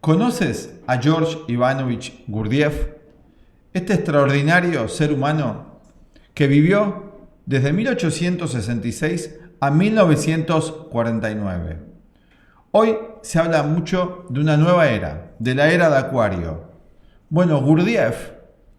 ¿Conoces a George Ivanovich Gurdjieff? Este extraordinario ser humano que vivió desde 1866 a 1949. Hoy se habla mucho de una nueva era, de la era de Acuario. Bueno, Gurdjieff,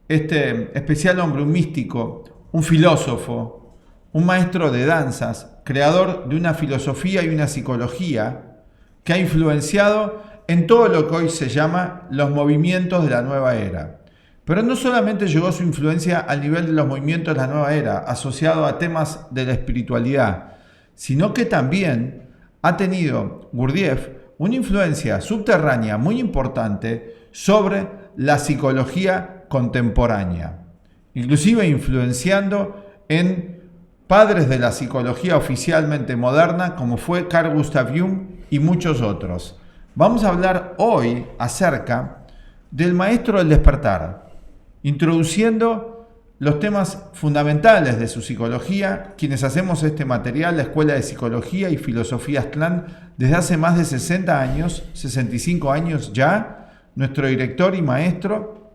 este especial hombre, un místico, un filósofo, un maestro de danzas, creador de una filosofía y una psicología que ha influenciado en todo lo que hoy se llama los movimientos de la nueva era. Pero no solamente llegó su influencia al nivel de los movimientos de la nueva era, asociado a temas de la espiritualidad, sino que también ha tenido Gurdjieff una influencia subterránea muy importante sobre la psicología contemporánea, inclusive influenciando en padres de la psicología oficialmente moderna como fue Carl Gustav Jung y muchos otros. Vamos a hablar hoy acerca del maestro del despertar, introduciendo los temas fundamentales de su psicología, quienes hacemos este material, la Escuela de Psicología y Filosofía Aztlán, desde hace más de 60 años, 65 años ya, nuestro director y maestro,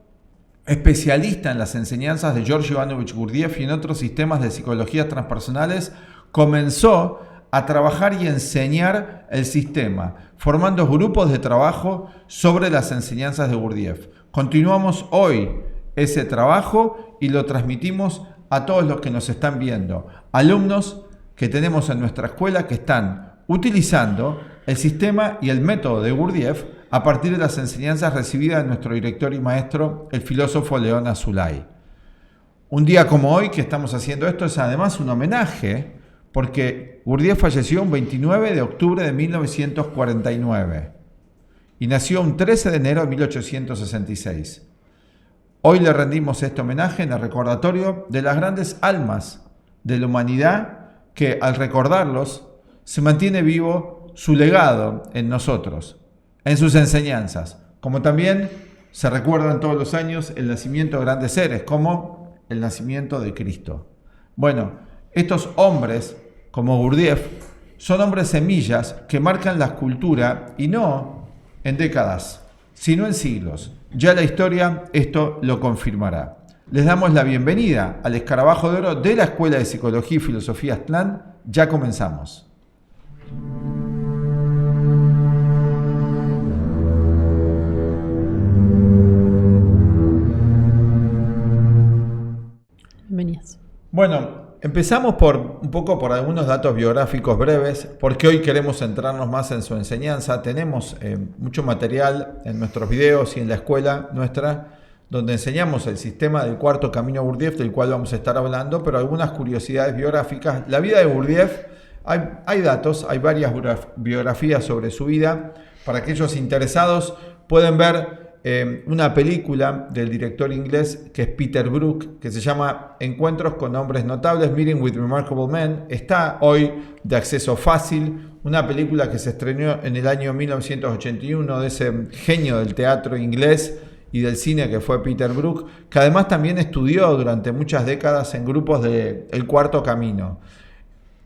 especialista en las enseñanzas de George Ivanovich Gurdjieff y en otros sistemas de psicologías transpersonales, comenzó a trabajar y enseñar el sistema, formando grupos de trabajo sobre las enseñanzas de Gurdjieff. Continuamos hoy ese trabajo y lo transmitimos a todos los que nos están viendo, alumnos que tenemos en nuestra escuela que están utilizando el sistema y el método de Gurdjieff a partir de las enseñanzas recibidas de nuestro director y maestro, el filósofo León Azulay. Un día como hoy que estamos haciendo esto es además un homenaje porque Gurdjieff falleció un 29 de octubre de 1949 y nació un 13 de enero de 1866. Hoy le rendimos este homenaje en el recordatorio de las grandes almas de la humanidad que al recordarlos se mantiene vivo su legado en nosotros, en sus enseñanzas, como también se recuerdan todos los años el nacimiento de grandes seres, como el nacimiento de Cristo. Bueno, estos hombres, como Gurdjieff, son hombres semillas que marcan la cultura y no en décadas, sino en siglos. Ya la historia esto lo confirmará. Les damos la bienvenida al Escarabajo de Oro de la Escuela de Psicología y Filosofía Aztlán. Ya comenzamos. Bienvenidos. Bueno, empezamos un poco por algunos datos biográficos breves, porque hoy queremos centrarnos más en su enseñanza. Tenemos mucho material en nuestros videos y en la escuela nuestra, donde enseñamos el sistema del cuarto camino Gurdjieff, del cual vamos a estar hablando, pero algunas curiosidades biográficas. La vida de Gurdjieff, hay datos, hay varias biografías sobre su vida. Para aquellos interesados pueden ver una película del director inglés que es Peter Brook, que se llama Encuentros con hombres notables, Meeting with Remarkable Men. Está hoy de acceso fácil, una película que se estrenó en el año 1981 de ese genio del teatro inglés y del cine que fue Peter Brook, que además también estudió durante muchas décadas en grupos del Cuarto Camino.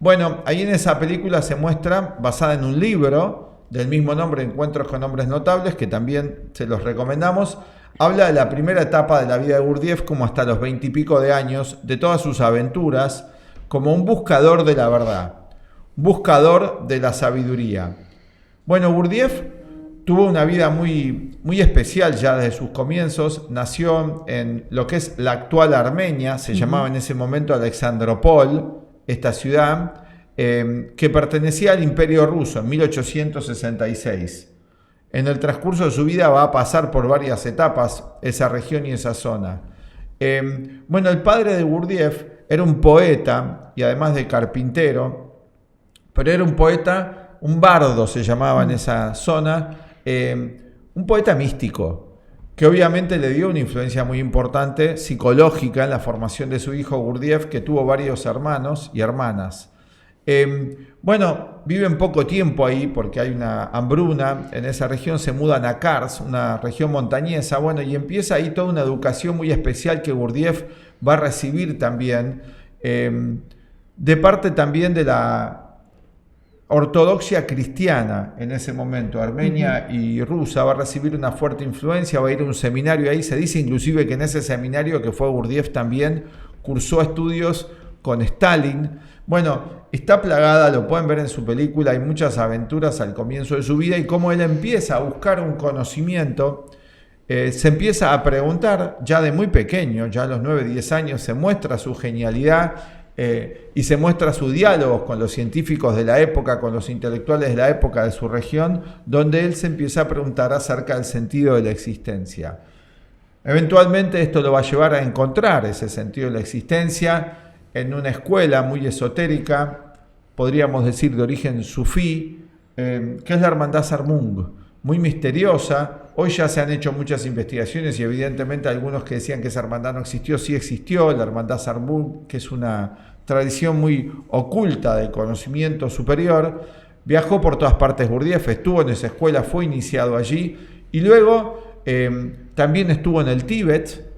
Bueno, ahí en esa película se muestra, basada en un libro del mismo nombre, Encuentros con hombres notables, que también se los recomendamos, habla de la primera etapa de la vida de Gurdjieff, como hasta los 20 y pico de años, de todas sus aventuras, como un buscador de la verdad, buscador de la sabiduría. Bueno, Gurdjieff tuvo una vida muy, muy especial ya desde sus comienzos. Nació en lo que es la actual Armenia, se llamaba en ese momento Alexandropol, esta ciudad, que pertenecía al Imperio Ruso en 1866. En el transcurso de su vida va a pasar por varias etapas esa región y esa zona. Bueno, el padre de Gurdjieff era un poeta y además de carpintero, pero era un poeta, un bardo se llamaba en esa zona, un poeta místico, que obviamente le dio una influencia muy importante psicológica en la formación de su hijo Gurdjieff, que tuvo varios hermanos y hermanas. Bueno, viven poco tiempo ahí porque hay una hambruna en esa región, se mudan a Kars, una región montañesa, bueno, y empieza ahí toda una educación muy especial que Gurdjieff va a recibir también, de parte también de la ortodoxia cristiana en ese momento, armenia y rusa, va a recibir una fuerte influencia, va a ir a un seminario ahí. Se dice inclusive que en ese seminario, que fue Gurdjieff, también cursó estudios con Stalin. Bueno, está plagada, lo pueden ver en su película, hay muchas aventuras al comienzo de su vida y cómo él empieza a buscar un conocimiento. Se empieza a preguntar ya de muy pequeño, ya a los 9, 10 años, se muestra su genialidad y se muestra sus diálogos con los científicos de la época, con los intelectuales de la época de su región, donde él se empieza a preguntar acerca del sentido de la existencia. Eventualmente esto lo va a llevar a encontrar ese sentido de la existencia en una escuela muy esotérica, podríamos decir de origen sufí, que es la Hermandad Sarmung, muy misteriosa. Hoy ya se han hecho muchas investigaciones y evidentemente algunos que decían que esa hermandad no existió, sí existió. La Hermandad Sarmung, que es una tradición muy oculta del conocimiento superior, viajó por todas partes Gurdjieff, estuvo en esa escuela, fue iniciado allí y luego también estuvo en el Tíbet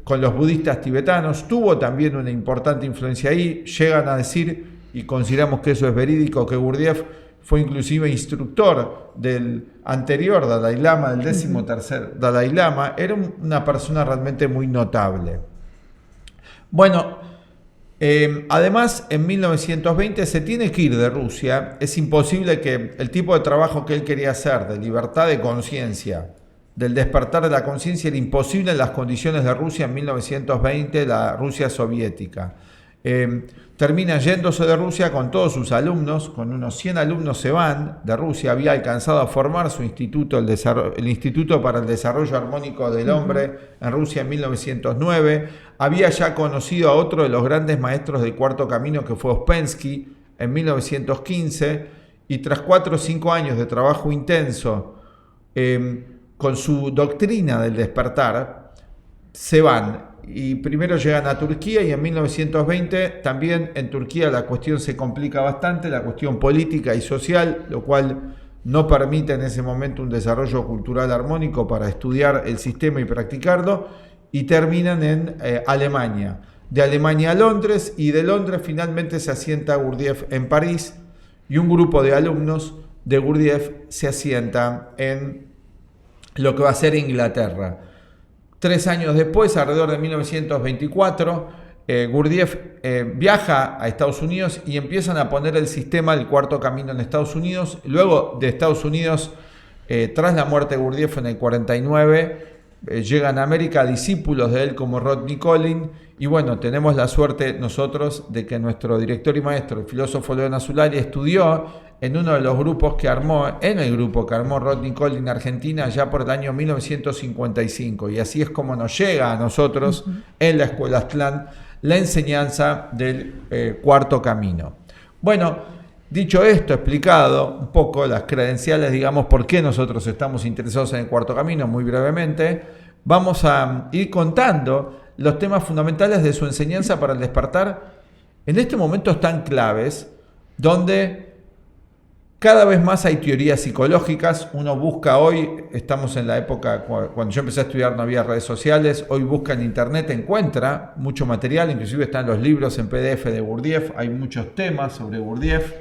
con los budistas tibetanos, tuvo también una importante influencia ahí. Llegan a decir, y consideramos que eso es verídico, que Gurdjieff fue inclusive instructor del anterior Dalai Lama, del 13º Dalai Lama. Era una persona realmente muy notable. Bueno, además en 1920 se tiene que ir de Rusia. Es imposible que el tipo de trabajo que él quería hacer, de libertad de conciencia, del despertar de la conciencia, era imposible en las condiciones de Rusia en 1920, la Rusia soviética. Termina yéndose de Rusia con todos sus alumnos, con unos 100 alumnos se van de Rusia. Había alcanzado a formar su instituto, el Instituto para el Desarrollo Armónico del Hombre en Rusia en 1909. Había ya conocido a otro de los grandes maestros del Cuarto Camino, que fue Ouspensky, en 1915, y tras 4 o 5 años de trabajo intenso con su doctrina del despertar, se van. Y primero llegan a Turquía y en 1920 también en Turquía la cuestión se complica bastante, la cuestión política y social, lo cual no permite en ese momento un desarrollo cultural armónico para estudiar el sistema y practicarlo, y terminan en Alemania. De Alemania a Londres, y de Londres finalmente se asienta Gurdjieff en París, y un grupo de alumnos de Gurdjieff se asienta en lo que va a ser Inglaterra. 3 años después, alrededor de 1924, Gurdjieff viaja a Estados Unidos y empiezan a poner el sistema del Cuarto Camino en Estados Unidos. Luego de Estados Unidos, tras la muerte de Gurdjieff en el 49, llegan a América discípulos de él como Rodney Collin. Y bueno, tenemos la suerte nosotros de que nuestro director y maestro, el filósofo León Azulay, estudió en uno de los grupos que armó, en el grupo que armó Rodney Collin en Argentina ya por el año 1955. Y así es como nos llega a nosotros en la Escuela Aztlán la enseñanza del Cuarto Camino. Bueno, dicho esto, explicado un poco las credenciales, digamos, por qué nosotros estamos interesados en el Cuarto Camino, muy brevemente, vamos a ir contando los temas fundamentales de su enseñanza para el despertar en este momento tan claves, donde cada vez más hay teorías psicológicas. Uno busca hoy, estamos en la época, cuando yo empecé a estudiar no había redes sociales, hoy busca en internet, encuentra mucho material, inclusive están los libros en PDF de Gurdjieff, hay muchos temas sobre Gurdjieff,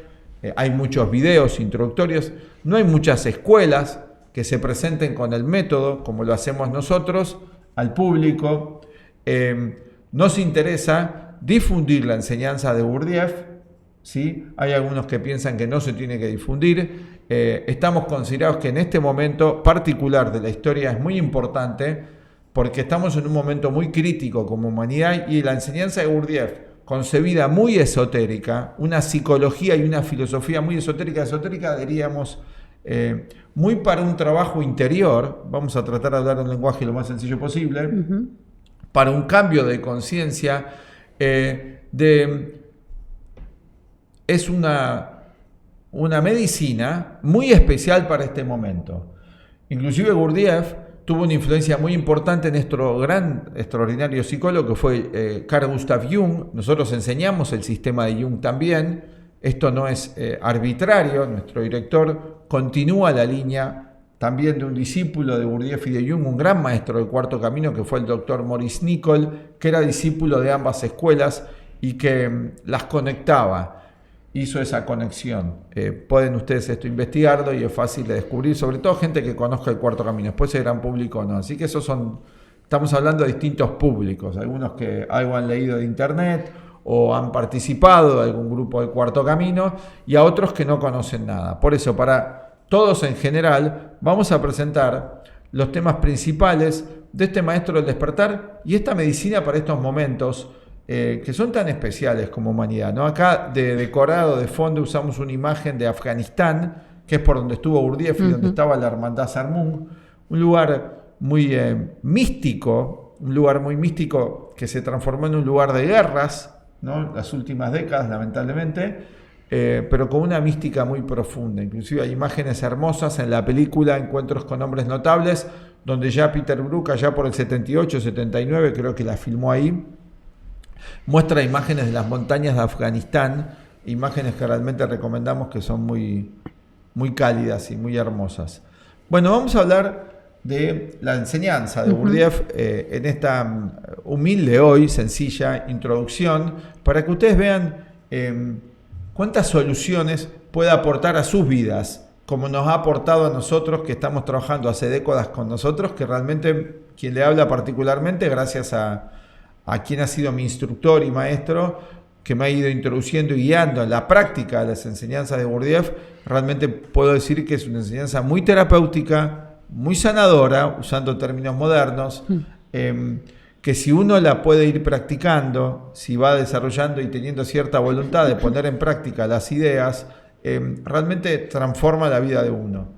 hay muchos videos introductorios, no hay muchas escuelas que se presenten con el método, como lo hacemos nosotros, al público. Nos interesa difundir la enseñanza de Gurdjieff. ¿Sí? Hay algunos que piensan que no se tiene que difundir. Estamos considerados que en este momento particular de la historia es muy importante porque estamos en un momento muy crítico como humanidad, y la enseñanza de Gurdjieff, concebida muy esotérica, una psicología y una filosofía muy esotérica diríamos, muy para un trabajo interior. Vamos a tratar de hablar en un lenguaje lo más sencillo posible, para un cambio de conciencia, es una medicina muy especial para este momento. Inclusive Gurdjieff tuvo una influencia muy importante en nuestro gran, extraordinario psicólogo que fue Carl Gustav Jung. Nosotros enseñamos el sistema de Jung también. Esto no es arbitrario. Nuestro director continúa la línea también de un discípulo de Gurdjieff y de Jung, un gran maestro del Cuarto Camino, que fue el doctor Maurice Nicoll, que era discípulo de ambas escuelas y que las conectaba. hizo esa conexión. Pueden ustedes investigarlo y es fácil de descubrir, sobre todo gente que conozca el Cuarto Camino. Después el gran público no. Así que estamos hablando de distintos públicos, algunos que algo han leído de internet o han participado de algún grupo del Cuarto Camino, y a otros que no conocen nada. Por eso, para todos en general, vamos a presentar los temas principales de este maestro del despertar y esta medicina para estos momentos que son tan especiales como humanidad, ¿no? Acá de decorado, de fondo, usamos una imagen de Afganistán, que es por donde estuvo Gurdjieff y donde estaba la hermandad Sarmung, un lugar muy místico, que se transformó en un lugar de guerras, ¿no? Las últimas décadas, lamentablemente, pero con una mística muy profunda. Inclusive hay imágenes hermosas en la película Encuentros con Hombres Notables, donde ya Peter Brook, allá por el 78, 79, creo que la filmó ahí, muestra imágenes de las montañas de Afganistán, imágenes que realmente recomendamos, que son muy, muy cálidas y muy hermosas. Bueno, vamos a hablar de la enseñanza de Gurdjieff en esta humilde hoy, sencilla introducción, para que ustedes vean cuántas soluciones puede aportar a sus vidas, como nos ha aportado a nosotros que estamos trabajando hace décadas con nosotros, que realmente quien le habla particularmente, gracias a quien ha sido mi instructor y maestro, que me ha ido introduciendo y guiando en la práctica de las enseñanzas de Gurdjieff, realmente puedo decir que es una enseñanza muy terapéutica, muy sanadora, usando términos modernos, que si uno la puede ir practicando, si va desarrollando y teniendo cierta voluntad de poner en práctica las ideas, realmente transforma la vida de uno.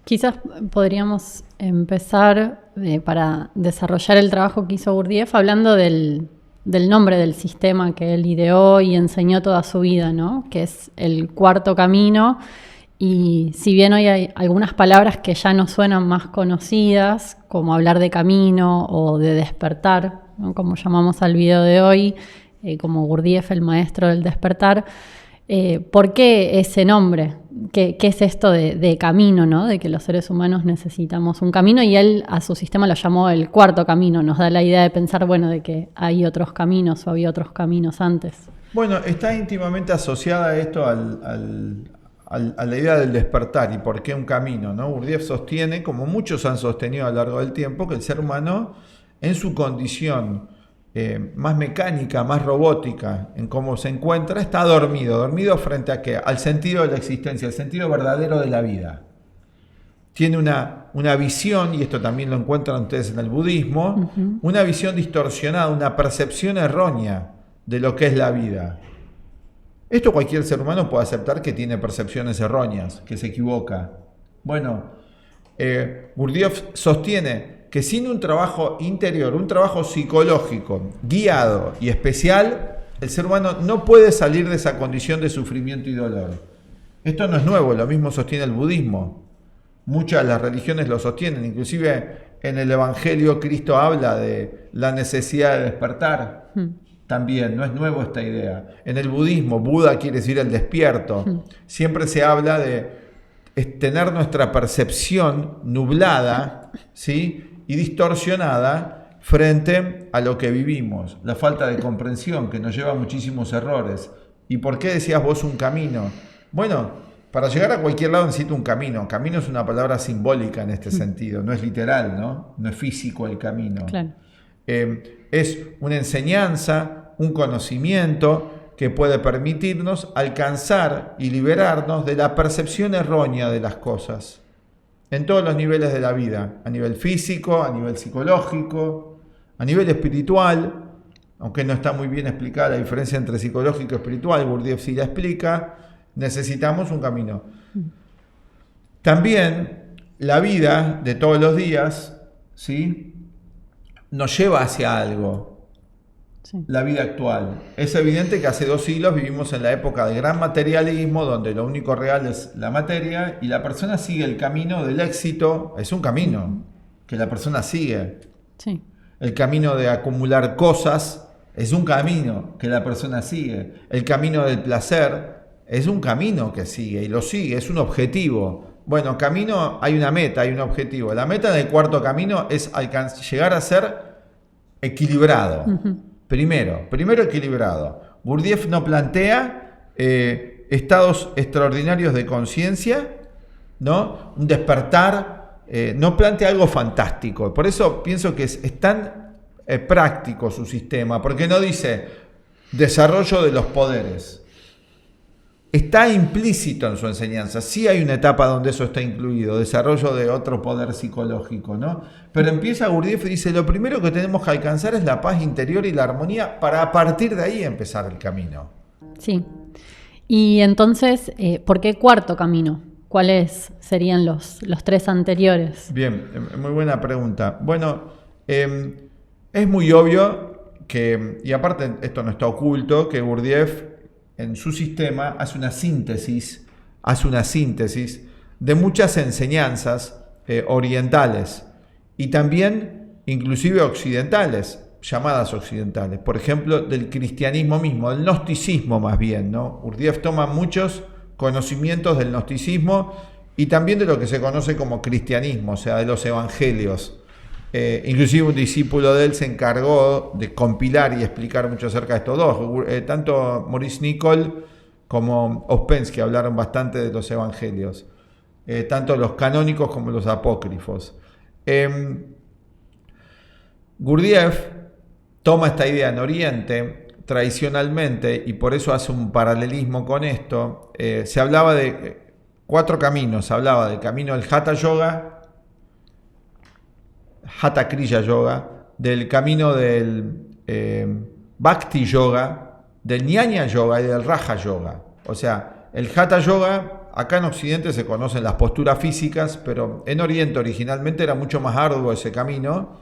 Quizás podríamos empezar para desarrollar el trabajo que hizo Gurdjieff hablando del nombre del sistema que él ideó y enseñó toda su vida, ¿no? Que es el Cuarto Camino. Y si bien hoy hay algunas palabras que ya nos suenan más conocidas, como hablar de camino o de despertar, ¿no? Como llamamos al video de hoy, como Gurdjieff, el maestro del despertar, ¿por qué ese nombre? ¿Qué es esto de camino, ¿no? De que los seres humanos necesitamos un camino, y él a su sistema lo llamó el Cuarto Camino. Nos da la idea de pensar, bueno, de que hay otros caminos o había otros caminos antes. Bueno, está íntimamente asociada esto a la idea del despertar y por qué un camino, ¿no? Gurdjieff sostiene, como muchos han sostenido a lo largo del tiempo, que el ser humano, en su condición más mecánica, más robótica, en cómo se encuentra, está dormido frente a ¿qué? Al sentido de la existencia, el sentido verdadero de la vida. Tiene una visión, y esto también lo encuentran ustedes en el budismo, una visión distorsionada, una percepción errónea de lo que es la vida. Esto cualquier ser humano puede aceptar, que tiene percepciones erróneas, que se equivoca. Bueno, Gurdjieff sostiene que sin un trabajo interior, un trabajo psicológico, guiado y especial, el ser humano no puede salir de esa condición de sufrimiento y dolor. Esto no es nuevo, lo mismo sostiene el budismo. Muchas de las religiones lo sostienen, inclusive en el Evangelio Cristo habla de la necesidad de despertar. También, no es nuevo esta idea. En el budismo, Buda quiere decir el despierto. Siempre se habla de tener nuestra percepción nublada, ¿sí? Y distorsionada frente a lo que vivimos. La falta de comprensión que nos lleva a muchísimos errores. ¿Y por qué decías vos un camino? Bueno, para llegar a cualquier lado necesito un camino. Camino es una palabra simbólica en este sentido, no es literal, ¿no? No es físico el camino. Claro. Es una enseñanza, un conocimiento que puede permitirnos alcanzar y liberarnos de la percepción errónea de las cosas en todos los niveles de la vida, a nivel físico, a nivel psicológico, a nivel espiritual, aunque no está muy bien explicada la diferencia entre psicológico y espiritual, Gurdjieff sí la explica. Necesitamos un camino. También la vida de todos los días, ¿sí?, nos lleva hacia algo. Sí. La vida actual. Es evidente que hace 2 siglos vivimos en la época de gran materialismo, donde lo único real es la materia, y la persona sigue el camino del éxito. Es un camino que la persona sigue. Sí. El camino de acumular cosas es un camino que la persona sigue. El camino del placer es un camino que sigue y lo sigue, es un objetivo. Bueno, camino, hay una meta, hay un objetivo. La meta del Cuarto Camino es llegar a ser equilibrado. Primero equilibrado. Gurdjieff no plantea estados extraordinarios de conciencia, ¿no? Un despertar, no plantea algo fantástico. Por eso pienso que es tan práctico su sistema, porque no dice desarrollo de los poderes. Está implícito en su enseñanza. Sí hay una etapa donde eso está incluido, desarrollo de otro poder psicológico, ¿no? Pero empieza Gurdjieff y dice, lo primero que tenemos que alcanzar es la paz interior y la armonía para a partir de ahí empezar el camino. Sí. Y entonces, ¿por qué cuarto camino? ¿Cuáles serían los tres anteriores? Bien, muy buena pregunta. Bueno, es muy obvio que, y aparte esto no está oculto, que Gurdjieff en su sistema hace una síntesis de muchas enseñanzas orientales y también inclusive occidentales, llamadas occidentales. Por ejemplo, del cristianismo mismo, del gnosticismo más bien, ¿no? Gurdjieff toma muchos conocimientos del gnosticismo y también de lo que se conoce como cristianismo, o sea, de los evangelios. Inclusive un discípulo de él se encargó de compilar y explicar mucho acerca de estos dos. Tanto Maurice Nicoll como Ouspensky hablaron bastante de los evangelios, tanto los canónicos como los apócrifos. Gurdjieff toma esta idea en Oriente tradicionalmente y por eso hace un paralelismo con esto. Se hablaba de 4 caminos, se hablaba del camino del Hatha Yoga, Hatha Kriya Yoga, del camino del Bhakti Yoga, del Jnana Yoga y del Raja Yoga. O sea, el Hatha Yoga, acá en Occidente se conocen las posturas físicas, pero en Oriente originalmente era mucho más arduo ese camino,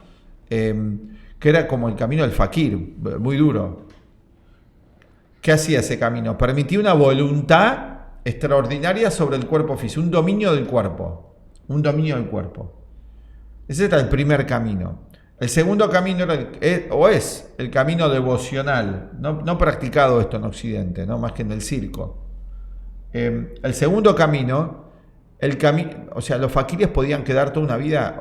que era como el camino del fakir, muy duro. ¿Qué hacía ese camino? Permitía una voluntad extraordinaria sobre el cuerpo físico, un dominio del cuerpo. Ese era el primer camino. El segundo camino es el camino devocional, no practicado esto en Occidente, ¿no? Más que en el circo. El segundo camino, o sea, los fakires podían quedar toda una vida,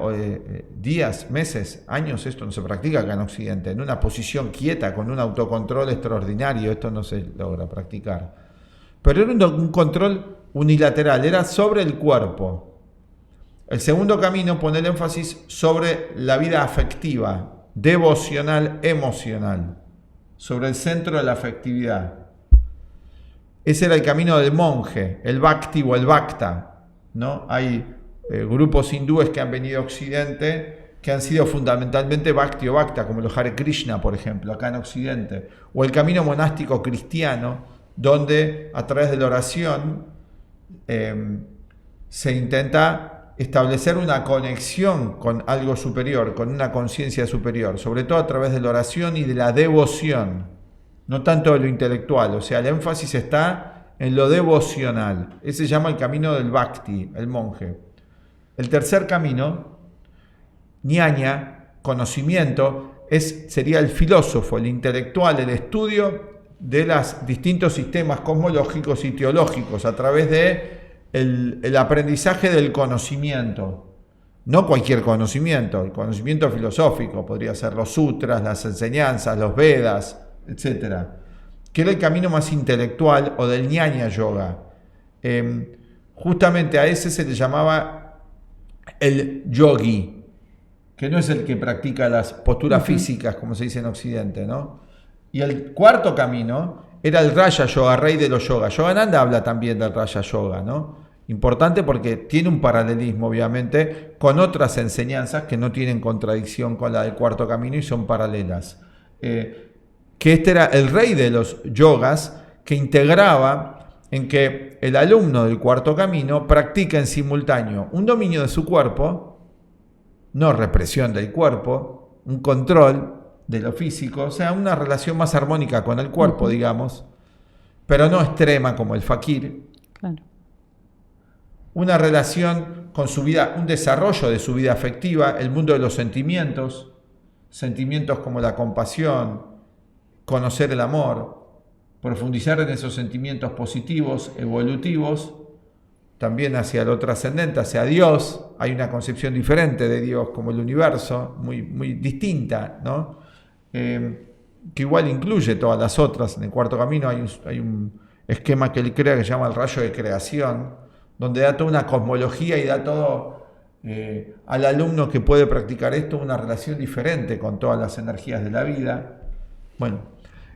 días, meses, años, esto no se practica acá en Occidente, en una posición quieta, con un autocontrol extraordinario, esto no se logra practicar. Pero era un control unilateral, era sobre el cuerpo. El segundo camino pone el énfasis sobre la vida afectiva, devocional, emocional, sobre el centro de la afectividad. Ese era el camino del monje, el bhakti o el bhakta, ¿no? Hay grupos hindúes que han venido a Occidente que han sido fundamentalmente bhakti o bhakta, como los Hare Krishna, por ejemplo, acá en Occidente, o el camino monástico cristiano, donde a través de la oración se intenta establecer una conexión con algo superior, con una conciencia superior, sobre todo a través de la oración y de la devoción, no tanto de lo intelectual, o sea, el énfasis está en lo devocional. Ese se llama el camino del bhakti, el monje. El tercer camino, jnana, conocimiento, sería el filósofo, el intelectual, el estudio de los distintos sistemas cosmológicos y teológicos a través de el aprendizaje del conocimiento, no cualquier conocimiento, el conocimiento filosófico, podría ser los sutras, las enseñanzas, los Vedas, etc., que era el camino más intelectual o del Jnana Yoga. Justamente a ese se le llamaba el yogi, que no es el que practica las posturas físicas, como se dice en Occidente, ¿no? Y el cuarto camino era el Raja Yoga, rey de los yogas. Yogananda habla también del Raja Yoga, ¿no? Importante porque tiene un paralelismo, obviamente, con otras enseñanzas que no tienen contradicción con la del cuarto camino y son paralelas. Que este era el rey de los yogas, que integraba en que el alumno del cuarto camino practica en simultáneo un dominio de su cuerpo, no represión del cuerpo, un control de lo físico, o sea, una relación más armónica con el cuerpo, digamos, pero no extrema como el fakir. Claro. Una relación con su vida, un desarrollo de su vida afectiva, el mundo de los sentimientos, sentimientos como la compasión, conocer el amor, profundizar en esos sentimientos positivos, evolutivos, también hacia lo trascendente, hacia Dios. Hay una concepción diferente de Dios como el universo, muy, muy distinta, ¿no? Que igual incluye todas las otras. En el cuarto camino hay un esquema que él crea que se llama el rayo de creación, donde da toda una cosmología y da todo al alumno que puede practicar esto una relación diferente con todas las energías de la vida. Bueno,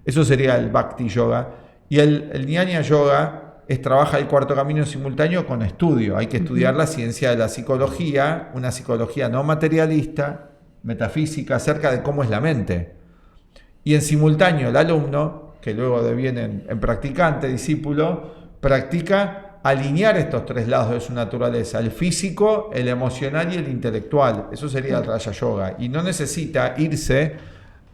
eso sería el Bhakti Yoga. Y el Jnana Yoga trabaja el cuarto camino simultáneo con estudio. Hay que estudiar la ciencia de la psicología, una psicología no materialista, metafísica, acerca de cómo es la mente. Y en simultáneo el alumno, que luego deviene en practicante, discípulo, practica alinear estos tres lados de su naturaleza, el físico, el emocional y el intelectual. Eso sería el Raja Yoga. Y no necesita irse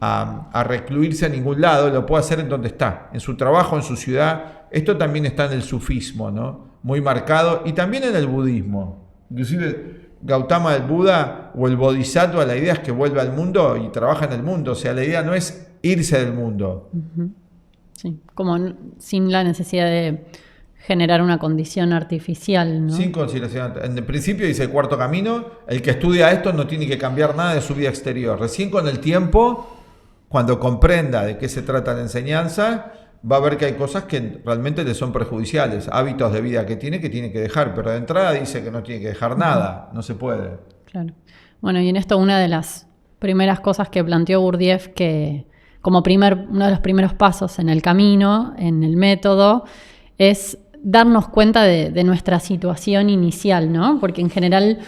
a recluirse a ningún lado, lo puede hacer en donde está, en su trabajo, en su ciudad. Esto también está en el sufismo, ¿no? Muy marcado, y también en el budismo. Inclusive Gautama, el Buda o el Bodhisattva, la idea es que vuelva al mundo y trabaja en el mundo. O sea, la idea no es irse del mundo. Sí, como sin la necesidad de generar una condición artificial, ¿no? Sin consideración. En el principio dice el cuarto camino, el que estudia esto no tiene que cambiar nada de su vida exterior. Recién con el tiempo, cuando comprenda de qué se trata la enseñanza, va a ver que hay cosas que realmente le son perjudiciales, hábitos de vida que tiene que dejar, pero de entrada dice que no tiene que dejar nada, no se puede. Claro. Bueno, y en esto una de las primeras cosas que planteó Gurdjieff, que como uno de los primeros pasos en el camino, en el método, es darnos cuenta de nuestra situación inicial, ¿no? Porque en general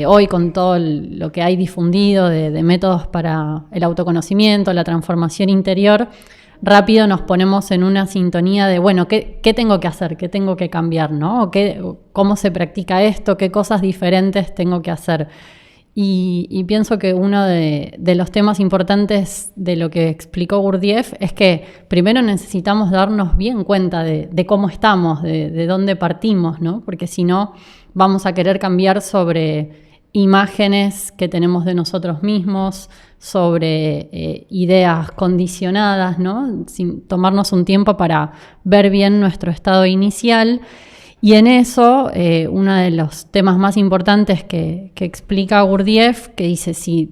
hoy con todo lo que hay difundido de métodos para el autoconocimiento, la transformación interior, rápido nos ponemos en una sintonía de, bueno, ¿qué tengo que hacer? ¿Qué tengo que cambiar? ¿No? ¿Cómo se practica esto? ¿Qué cosas diferentes tengo que hacer? Y pienso que uno de los temas importantes de lo que explicó Gurdjieff es que primero necesitamos darnos bien cuenta de cómo estamos, de dónde partimos, ¿no? Porque si no, vamos a querer cambiar sobre imágenes que tenemos de nosotros mismos, sobre ideas condicionadas, ¿no? Sin tomarnos un tiempo para ver bien nuestro estado inicial. Y en eso, uno de los temas más importantes que explica Gurdjieff, que dice, si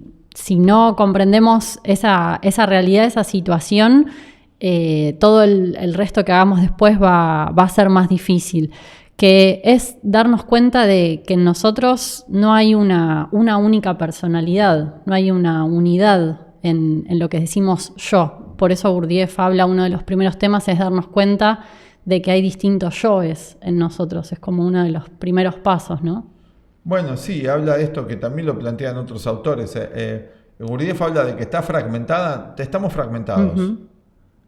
no comprendemos esa realidad, esa situación, todo el resto que hagamos después va a ser más difícil. Que es darnos cuenta de que en nosotros no hay una única personalidad, no hay una unidad en lo que decimos yo. Por eso Gurdjieff habla, uno de los primeros temas es darnos cuenta de que hay distintos yoes en nosotros. Es como uno de los primeros pasos, ¿no? Bueno, sí, habla de esto que también lo plantean otros autores. Gurdjieff habla de que estamos fragmentados,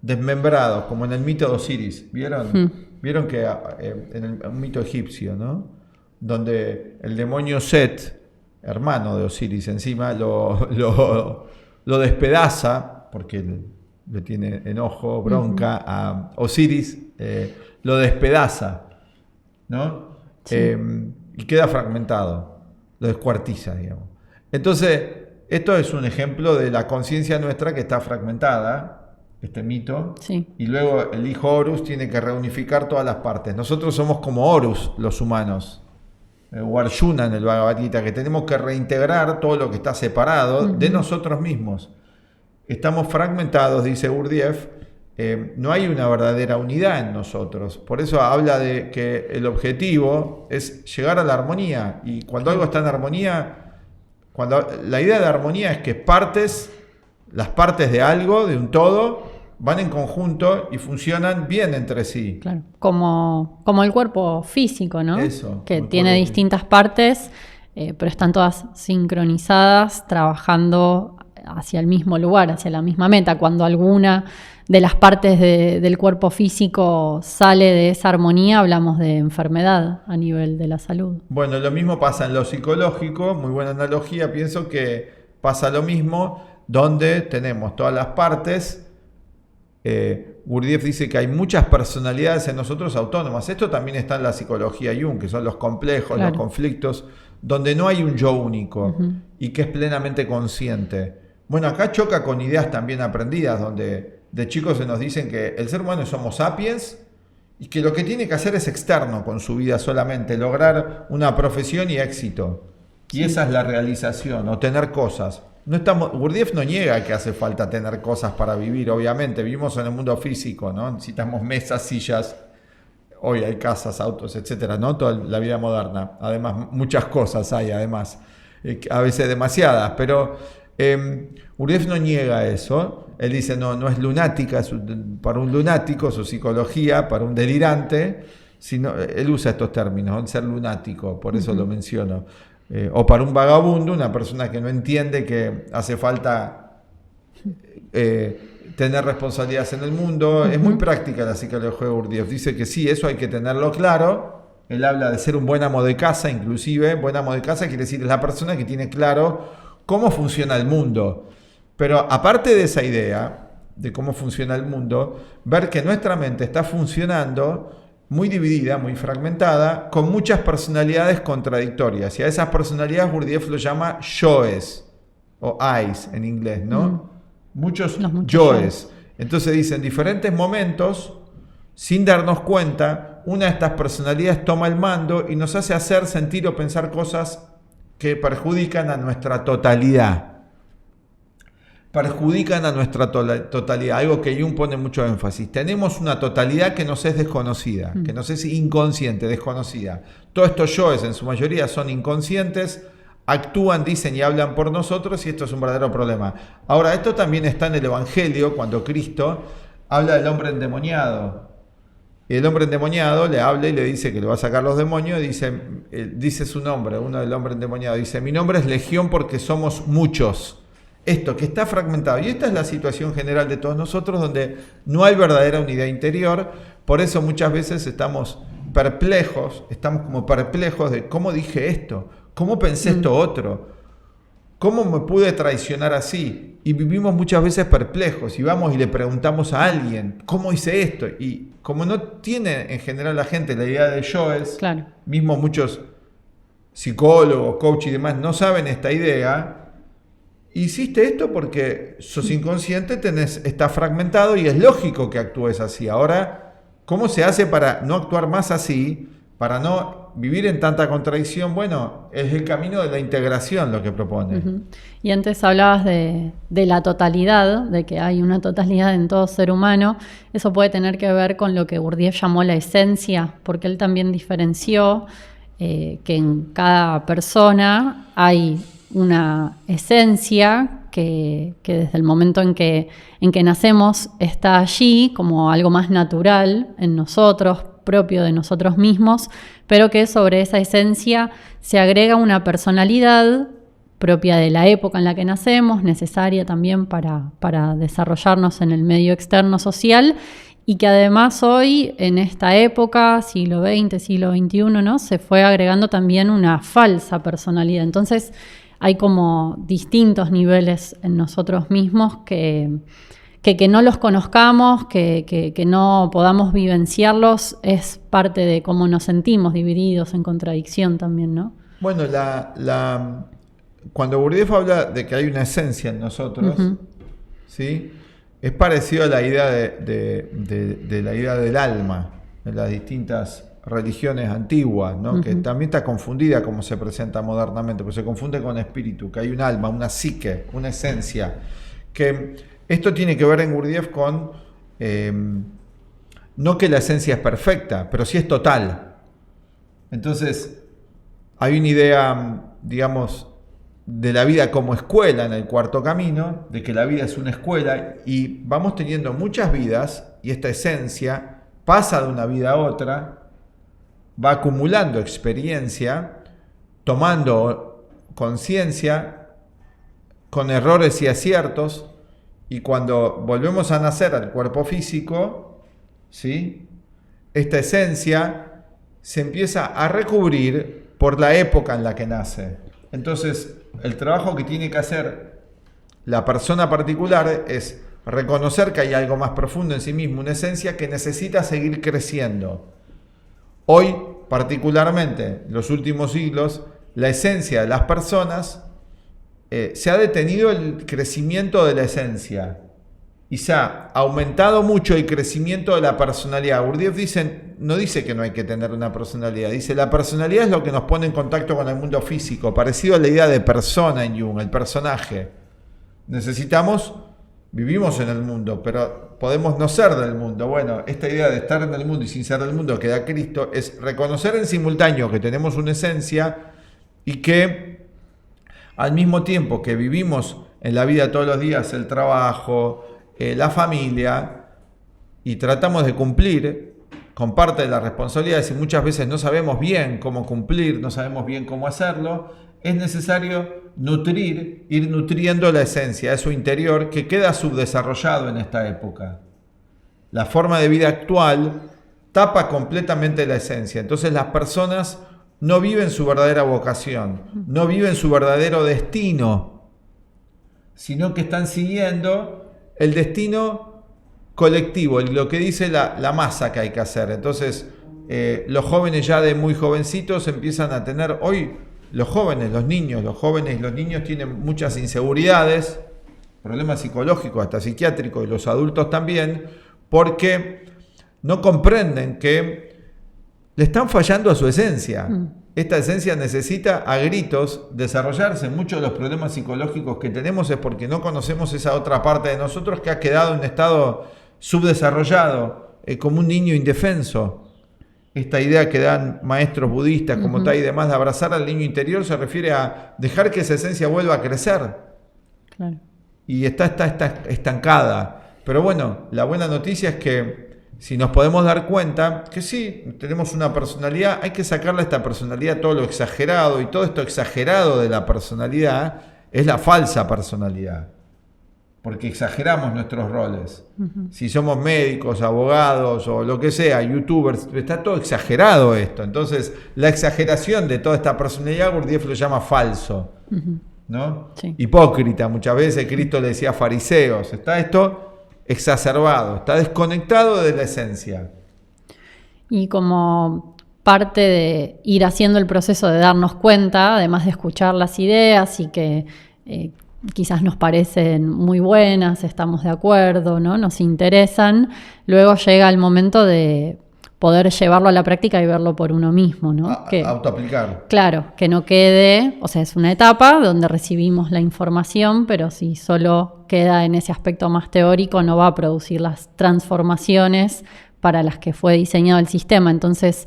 desmembrados, como en el mito de Osiris. ¿Vieron que en un mito egipcio, ¿no? Donde el demonio Set, hermano de Osiris, encima lo despedaza, porque le tiene enojo, bronca a Osiris, lo despedaza, ¿no? Sí. Y queda fragmentado, lo descuartiza, digamos. Entonces, esto es un ejemplo de la conciencia nuestra que está fragmentada, este mito, sí. Y luego el hijo Horus tiene que reunificar todas las partes. Nosotros somos como Horus, los humanos, o Arjuna en el Bhagavad Gita, que tenemos que reintegrar todo lo que está separado de nosotros mismos. Estamos fragmentados, dice Gurdjieff, no hay una verdadera unidad en nosotros. Por eso habla de que el objetivo es llegar a la armonía. Y cuando algo está en armonía, la idea de armonía es que las partes de algo, de un todo, van en conjunto y funcionan bien entre sí. Claro, como el cuerpo físico, ¿no? Eso. Que tiene distintas partes, pero están todas sincronizadas, trabajando hacia el mismo lugar, hacia la misma meta. Cuando alguna de las partes del cuerpo físico sale de esa armonía, hablamos de enfermedad a nivel de la salud. Bueno, lo mismo pasa en lo psicológico, muy buena analogía, pienso que pasa lo mismo, donde tenemos todas las partes. Gurdjieff dice que hay muchas personalidades en nosotros autónomas. Esto también está en la psicología Jung, que son los complejos, claro, los conflictos, donde no hay un yo único y que es plenamente consciente. Bueno, acá choca con ideas también aprendidas, donde de chicos se nos dicen que el ser humano es Homo sapiens y que lo que tiene que hacer es externo con su vida solamente, lograr una profesión y éxito. Y esa es la realización, o tener cosas. Gurdjieff no niega que hace falta tener cosas para vivir, obviamente. Vivimos en el mundo físico, ¿no? Necesitamos mesas, sillas. Hoy hay casas, autos, etcétera, ¿no? Toda la vida moderna. Además, muchas cosas hay, además. A veces demasiadas. Pero Gurdjieff no niega eso. Él dice, no es lunática. Para un lunático, su psicología, para un delirante. Él usa estos términos, ¿no? Ser lunático, por eso lo menciono. O para un vagabundo, una persona que no entiende que hace falta tener responsabilidades en el mundo. Es muy práctica la psicología de Gurdjieff. Dice que sí, eso hay que tenerlo claro. Él habla de ser un buen amo de casa, inclusive. Buen amo de casa quiere decir es la persona que tiene claro cómo funciona el mundo. Pero aparte de esa idea de cómo funciona el mundo, ver que nuestra mente está funcionando muy dividida, muy fragmentada, con muchas personalidades contradictorias. Y a esas personalidades Gurdjieff lo llama yoes, o I's en inglés, ¿no? Muchos yoes. Entonces dice, en diferentes momentos, sin darnos cuenta, una de estas personalidades toma el mando y nos hace hacer, sentir o pensar cosas que perjudican a nuestra totalidad. Perjudican a nuestra totalidad, algo que Jung pone mucho énfasis. Tenemos una totalidad que nos es desconocida, que nos es inconsciente, desconocida. Todos estos yoes en su mayoría son inconscientes, actúan, dicen y hablan por nosotros, y esto es un verdadero problema. Ahora, esto también está en el Evangelio, cuando Cristo habla del hombre endemoniado. Y el hombre endemoniado le habla y le dice que le va a sacar los demonios, dice su nombre, uno del hombre endemoniado, dice, mi nombre es Legión porque somos muchos. Esto, que está fragmentado. Y esta es la situación general de todos nosotros, donde no hay verdadera unidad interior. Por eso muchas veces estamos como perplejos de cómo dije esto, cómo pensé esto otro, cómo me pude traicionar así. Y vivimos muchas veces perplejos y vamos y le preguntamos a alguien, ¿cómo hice esto? Y como no tiene en general la gente la idea de yoes, claro, mismo muchos psicólogos, coach y demás no saben esta idea. Hiciste esto porque sos inconsciente, está fragmentado y es lógico que actúes así. Ahora, ¿cómo se hace para no actuar más así? Para no vivir en tanta contradicción. Bueno, es el camino de la integración lo que propone. Y antes hablabas de la totalidad, de que hay una totalidad en todo ser humano. Eso puede tener que ver con lo que Gurdjieff llamó la esencia, porque él también diferenció que en cada persona hay una esencia que desde el momento en que nacemos está allí como algo más natural en nosotros, propio de nosotros mismos, pero que sobre esa esencia se agrega una personalidad propia de la época en la que nacemos, necesaria también para desarrollarnos en el medio externo social, y que además hoy, en esta época, siglo XX, siglo XXI, ¿no? Se fue agregando también una falsa personalidad. Entonces, hay como distintos niveles en nosotros mismos que no los conozcamos, que no podamos vivenciarlos, es parte de cómo nos sentimos divididos, en contradicción también, ¿no? Bueno, cuando Gurdjieff habla de que hay una esencia en nosotros, ¿sí? Es parecido a la idea de la idea del alma en las distintas religiones antiguas, ¿no? Que también está confundida como se presenta modernamente, porque se confunde con espíritu, que hay un alma, una psique, una esencia, que esto tiene que ver en Gurdjieff con no que la esencia es perfecta, pero sí es total. Entonces hay una idea, digamos, de la vida como escuela en el cuarto camino, de que la vida es una escuela y vamos teniendo muchas vidas y esta esencia pasa de una vida a otra, va acumulando experiencia, tomando conciencia, con errores y aciertos, y cuando volvemos a nacer al cuerpo físico, ¿sí? Esta esencia se empieza a recubrir por la época en la que nace. Entonces, el trabajo que tiene que hacer la persona particular es reconocer que hay algo más profundo en sí mismo, una esencia que necesita seguir creciendo. Hoy, particularmente, en los últimos siglos, la esencia de las personas, se ha detenido el crecimiento de la esencia y se ha aumentado mucho el crecimiento de la personalidad. Gurdjieff no dice que no hay que tener una personalidad, dice la personalidad es lo que nos pone en contacto con el mundo físico, parecido a la idea de persona en Jung, el personaje. vivimos en el mundo, pero podemos no ser del mundo. Bueno, esta idea de estar en el mundo y sin ser del mundo que da Cristo es reconocer en simultáneo que tenemos una esencia y que al mismo tiempo que vivimos en la vida todos los días, el trabajo, la familia, y tratamos de cumplir con parte de las responsabilidades y muchas veces no sabemos bien cómo cumplir, no sabemos bien cómo hacerlo, es necesario ir nutriendo la esencia de su interior que queda subdesarrollado en esta época. La forma de vida actual tapa completamente la esencia. Entonces las personas no viven su verdadera vocación, no viven su verdadero destino, sino que están siguiendo el destino colectivo, lo que dice la masa que hay que hacer. Entonces los jóvenes ya de muy jovencitos empiezan a tener, hoy los jóvenes, los niños tienen muchas inseguridades, problemas psicológicos, hasta psiquiátricos, y los adultos también, porque no comprenden que le están fallando a su esencia. Esta esencia necesita a gritos desarrollarse. Muchos de los problemas psicológicos que tenemos es porque no conocemos esa otra parte de nosotros que ha quedado en estado subdesarrollado, como un niño indefenso. Esta idea que dan maestros budistas como Tai y demás de abrazar al niño interior se refiere a dejar que esa esencia vuelva a crecer. Claro. Y está estancada. Pero bueno, la buena noticia es que si nos podemos dar cuenta que sí, tenemos una personalidad, hay que sacarle a esta personalidad todo lo exagerado, y todo esto exagerado de la personalidad es la falsa personalidad. Porque exageramos nuestros roles. Si somos médicos, abogados o lo que sea, youtubers, está todo exagerado esto. Entonces, la exageración de toda esta personalidad, Gurdjieff lo llama falso, ¿no? Sí. Hipócrita, muchas veces Cristo le decía fariseos. Está esto exacerbado, está desconectado de la esencia. Y como parte de ir haciendo el proceso de darnos cuenta, además de escuchar las ideas y que quizás nos parecen muy buenas, estamos de acuerdo, ¿no? Nos interesan, luego llega el momento de poder llevarlo a la práctica y verlo por uno mismo, ¿no? Autoaplicar. Claro, que no quede, o sea, es una etapa donde recibimos la información, pero si solo queda en ese aspecto más teórico, no va a producir las transformaciones para las que fue diseñado el sistema. Entonces,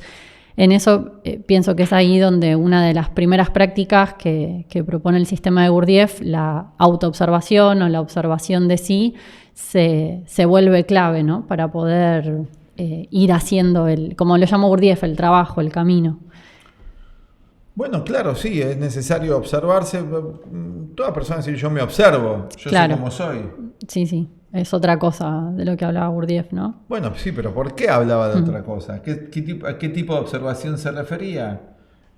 en eso pienso que es ahí donde una de las primeras prácticas que propone el sistema de Gurdjieff, la autoobservación o la observación de sí, se vuelve clave, ¿no? Para poder ir haciendo, como lo llamó Gurdjieff, el trabajo, el camino. Bueno, claro, sí, es necesario observarse. Toda persona dice, yo me observo, yo sé cómo soy. Sí, sí. Es otra cosa de lo que hablaba Gurdjieff, ¿no? Bueno, sí, pero ¿por qué hablaba de otra cosa? ¿A qué tipo de observación se refería?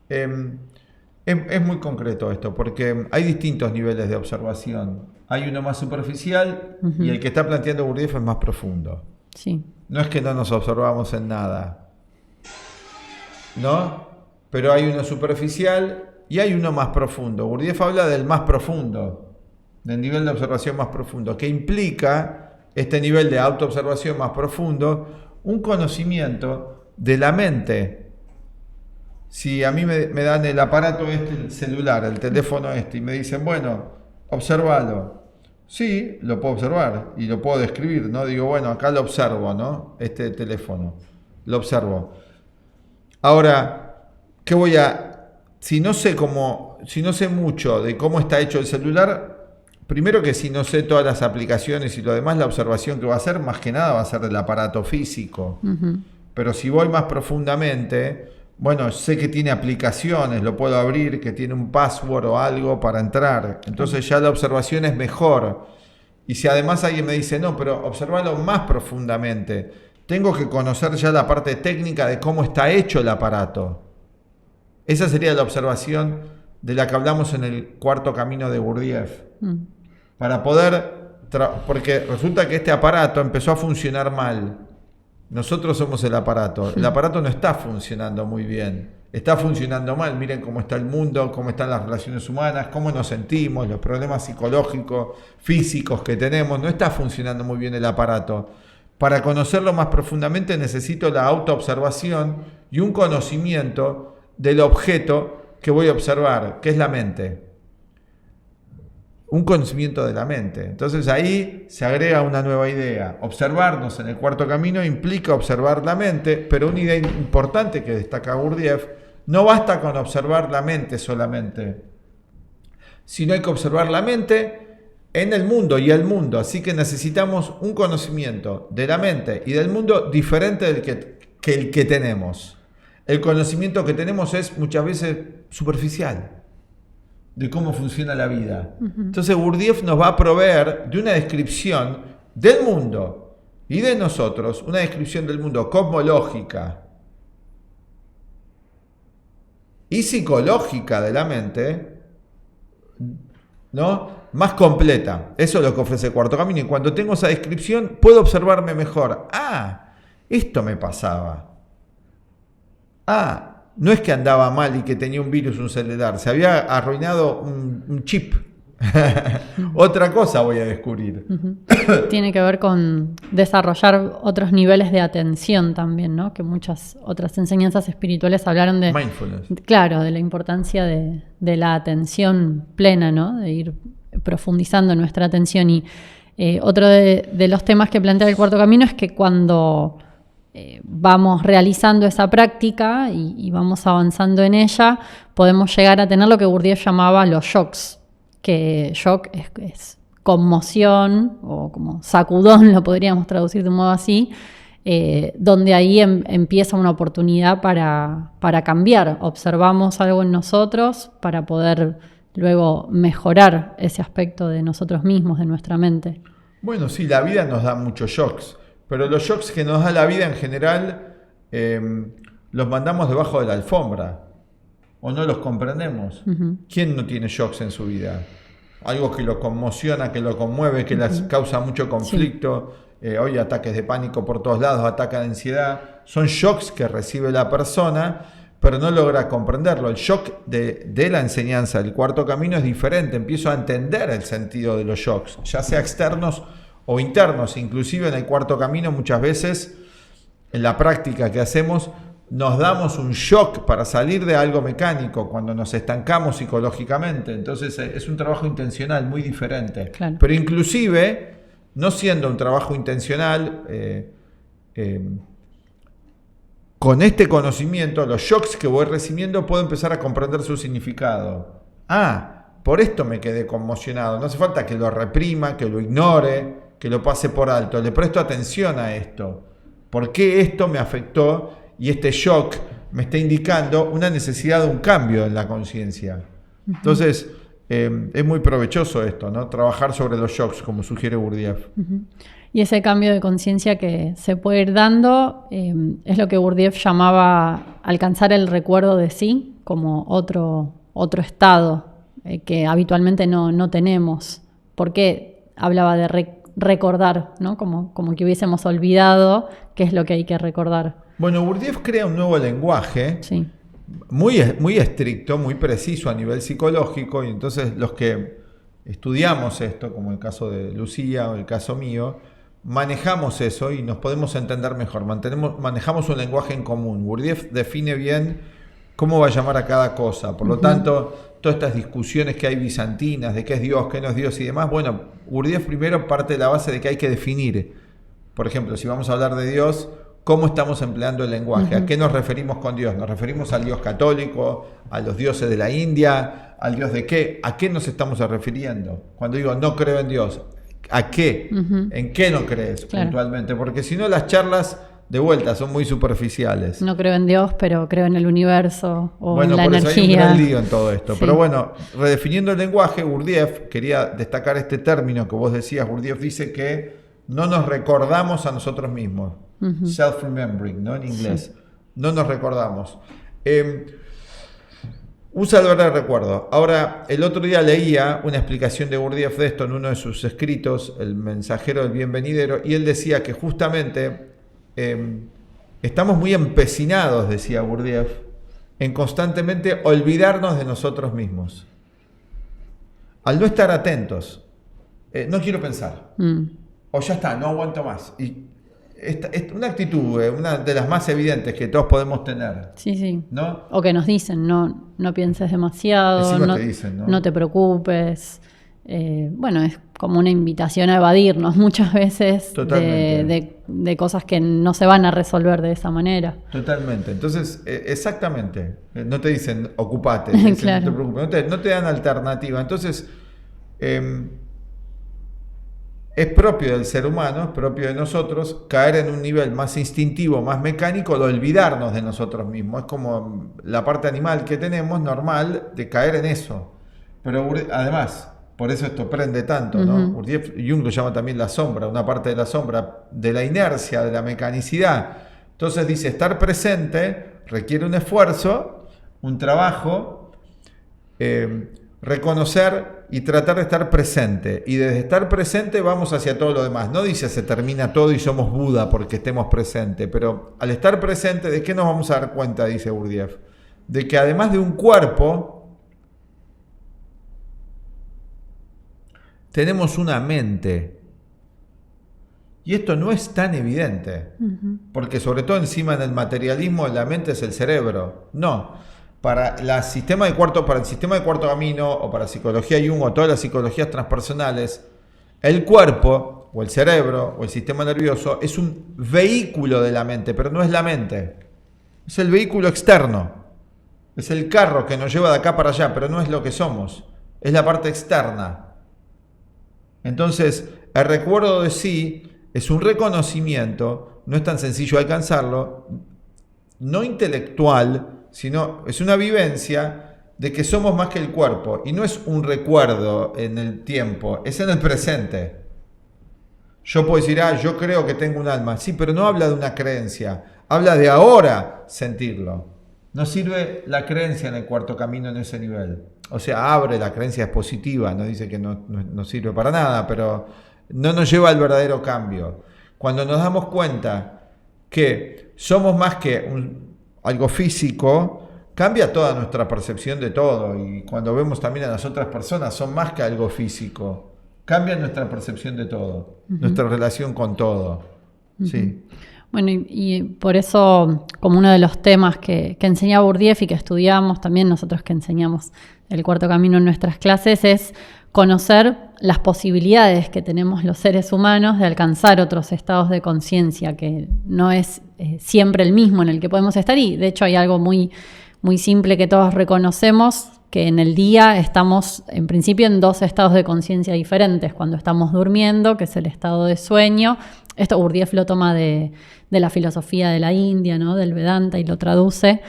Es muy concreto esto, porque hay distintos niveles de observación. Hay uno más superficial y el que está planteando Gurdjieff es más profundo. Sí. No es que no nos observamos en nada, ¿no? Pero hay uno superficial y hay uno más profundo. Gurdjieff habla del más profundo, del nivel de observación más profundo, que implica este nivel de autoobservación más profundo, un conocimiento de la mente. Si a mí me dan el aparato este, el celular, el teléfono este, y me dicen, bueno, observalo. Sí, lo puedo observar y lo puedo describir, ¿no? Digo, bueno, acá lo observo, ¿no? Este teléfono, lo observo. Ahora, ¿qué voy a...? Si no sé mucho de cómo está hecho el celular, primero que si no sé todas las aplicaciones y lo demás, la observación que va a hacer, más que nada va a ser del aparato físico. Pero si voy más profundamente, bueno, sé que tiene aplicaciones, lo puedo abrir, que tiene un password o algo para entrar. Entonces ya la observación es mejor. Y si además alguien me dice, no, pero observarlo más profundamente, tengo que conocer ya la parte técnica de cómo está hecho el aparato. Esa sería la observación de la que hablamos en el cuarto camino de Gurdjieff. Para poder, porque resulta que este aparato empezó a funcionar mal. Nosotros somos el aparato. El aparato no está funcionando muy bien. Está funcionando mal. Miren cómo está el mundo, cómo están las relaciones humanas, cómo nos sentimos, los problemas psicológicos, físicos que tenemos. No está funcionando muy bien el aparato. Para conocerlo más profundamente necesito la autoobservación y un conocimiento del objeto que voy a observar, que es la mente. un conocimiento de la mente. Entonces ahí se agrega una nueva idea. Observarnos en el cuarto camino implica observar la mente, pero una idea importante que destaca Gurdjieff, no basta con observar la mente solamente, sino hay que observar la mente en el mundo y el mundo. Así que necesitamos un conocimiento de la mente y del mundo diferente del que el que tenemos. El conocimiento que tenemos es muchas veces superficial de cómo funciona la vida. Entonces Gurdjieff nos va a proveer de una descripción del mundo y de nosotros, una descripción del mundo cosmológica y psicológica de la mente, ¿no? Más completa. Eso es lo que ofrece el cuarto camino, y cuando tengo esa descripción puedo observarme mejor. Esto me pasaba. No es que andaba mal y que tenía un virus, un celular, se había arruinado un chip. Otra cosa voy a descubrir. Tiene que ver con desarrollar otros niveles de atención también, ¿no? Que muchas otras enseñanzas espirituales hablaron de... Mindfulness. Claro, de la importancia de la atención plena, ¿no? De ir profundizando en nuestra atención. Y otro de los temas que plantea el cuarto camino es que cuando... vamos realizando esa práctica y vamos avanzando en ella, podemos llegar a tener lo que Gurdjieff llamaba los shocks, que shock es conmoción o como sacudón, lo podríamos traducir de un modo así, donde ahí empieza una oportunidad para cambiar. Observamos algo en nosotros para poder luego mejorar ese aspecto de nosotros mismos, de nuestra mente. Bueno, sí, la vida nos da muchos shocks. Pero los shocks que nos da la vida en general los mandamos debajo de la alfombra o no los comprendemos. ¿Quién no tiene shocks en su vida? Algo que lo conmociona, que lo conmueve, que les causa mucho conflicto. Hoy ataques de pánico por todos lados, ataques de ansiedad. Son shocks que recibe la persona, pero no logra comprenderlo. El shock de la enseñanza del cuarto camino es diferente. Empiezo a entender el sentido de los shocks, ya sea externos o internos. Inclusive en el cuarto camino muchas veces en la práctica que hacemos nos damos un shock para salir de algo mecánico cuando nos estancamos psicológicamente. Entonces es un trabajo intencional muy diferente. Claro. Pero inclusive no siendo un trabajo intencional, con este conocimiento, los shocks que voy recibiendo, puedo empezar a comprender su significado. Por esto me quedé conmocionado. No hace falta que lo reprima, que lo ignore, que lo pase por alto. Le presto atención a esto. ¿Por qué esto me afectó? Y este shock me está indicando una necesidad de un cambio en la conciencia. Entonces, es muy provechoso esto, ¿no? Trabajar sobre los shocks, como sugiere Gurdjieff. Y ese cambio de conciencia que se puede ir dando es lo que Gurdjieff llamaba alcanzar el recuerdo de sí, como otro estado que habitualmente no tenemos. Porque hablaba de recordar, ¿no? Como que hubiésemos olvidado qué es lo que hay que recordar. Bueno, Gurdjieff crea un nuevo lenguaje, sí, muy estricto, muy preciso a nivel psicológico, y entonces los que estudiamos esto, como el caso de Lucía o el caso mío, manejamos eso y nos podemos entender mejor, manejamos un lenguaje en común. Gurdjieff define bien cómo va a llamar a cada cosa, por lo tanto, todas estas discusiones que hay bizantinas, de qué es Dios, qué no es Dios y demás, bueno, Gurdjieff primero parte de la base de que hay que definir. Por ejemplo, si vamos a hablar de Dios, ¿cómo estamos empleando el lenguaje? ¿A qué nos referimos con Dios? ¿Nos referimos al Dios católico, a los dioses de la India, al Dios de qué? ¿A qué nos estamos refiriendo? Cuando digo no creo en Dios, ¿a qué? ¿En qué no crees puntualmente? Porque si no, las charlas de vuelta son muy superficiales. No creo en Dios, pero creo en el universo o en la por eso energía. hay un gran lío en todo esto. Sí. Pero bueno, redefiniendo el lenguaje, Gurdjieff, quería destacar este término que vos decías. Gurdjieff dice que no nos recordamos a nosotros mismos. Self-remembering, ¿no? En inglés. Sí. No nos recordamos. Usa el verdadero recuerdo. Ahora, el otro día leía una explicación de Gurdjieff de esto en uno de sus escritos, El mensajero del bien venidero, y él decía que justamente estamos muy empecinados, decía Gurdjieff, en constantemente olvidarnos de nosotros mismos. Al no estar atentos, no quiero pensar, o ya está, no aguanto más. Y es una actitud, una de las más evidentes que todos podemos tener. Sí, sí. ¿No? O que nos dicen, no pienses demasiado, Encima te dicen, no te preocupes. bueno, es como una invitación a evadirnos muchas veces de cosas que no se van a resolver de esa manera. Totalmente. Entonces, exactamente. No te dicen ocupate, dicen, claro. no te preocupes, no te dan alternativa. Entonces, es propio del ser humano, es propio de nosotros, caer en un nivel más instintivo, más mecánico, de olvidarnos de nosotros mismos. Es como la parte animal que tenemos, normal, de caer en eso. Pero además, por eso esto prende tanto, ¿no? Gurdjieff, Jung lo llama también la sombra, una parte de la sombra, de la inercia, de la mecanicidad. Entonces dice, estar presente requiere un esfuerzo, un trabajo, reconocer y tratar de estar presente. Y desde estar presente vamos hacia todo lo demás. No dice se termina todo y somos Buda porque estemos presentes, pero al estar presente, ¿de qué nos vamos a dar cuenta? Dice Gurdjieff. De que además de un cuerpo, tenemos una mente. Y esto no es tan evidente. Porque sobre todo encima en el materialismo, la mente es el cerebro. No. Para el sistema de cuarto camino, o para psicología Jung, o todas las psicologías transpersonales, el cuerpo, o el cerebro, o el sistema nervioso, es un vehículo de la mente, pero no es la mente. Es el vehículo externo. Es el carro que nos lleva de acá para allá, pero no es lo que somos. Es la parte externa. Entonces, el recuerdo de sí es un reconocimiento, no es tan sencillo alcanzarlo, no intelectual, sino es una vivencia de que somos más que el cuerpo. Y no es un recuerdo en el tiempo, es en el presente. Yo puedo decir, yo creo que tengo un alma. Sí, pero no habla de una creencia, habla de ahora sentirlo. No sirve la creencia en el cuarto camino en ese nivel. O sea, abre, la creencia es positiva, no dice que no sirve para nada, pero no nos lleva al verdadero cambio. Cuando nos damos cuenta que somos más que algo físico, cambia toda nuestra percepción de todo. Y cuando vemos también a las otras personas, son más que algo físico. Cambia nuestra percepción de todo, nuestra relación con todo. Sí. Bueno, y por eso, como uno de los temas que enseña Gurdjieff y que estudiamos también nosotros que enseñamos el cuarto camino en nuestras clases, es conocer las posibilidades que tenemos los seres humanos de alcanzar otros estados de conciencia, que no es siempre el mismo en el que podemos estar. Y de hecho hay algo muy, muy simple que todos reconocemos, que en el día estamos en principio en dos estados de conciencia diferentes. Cuando estamos durmiendo, que es el estado de sueño. Esto Gurdjieff lo toma de la filosofía de la India, ¿no? Del Vedanta, y lo traduce.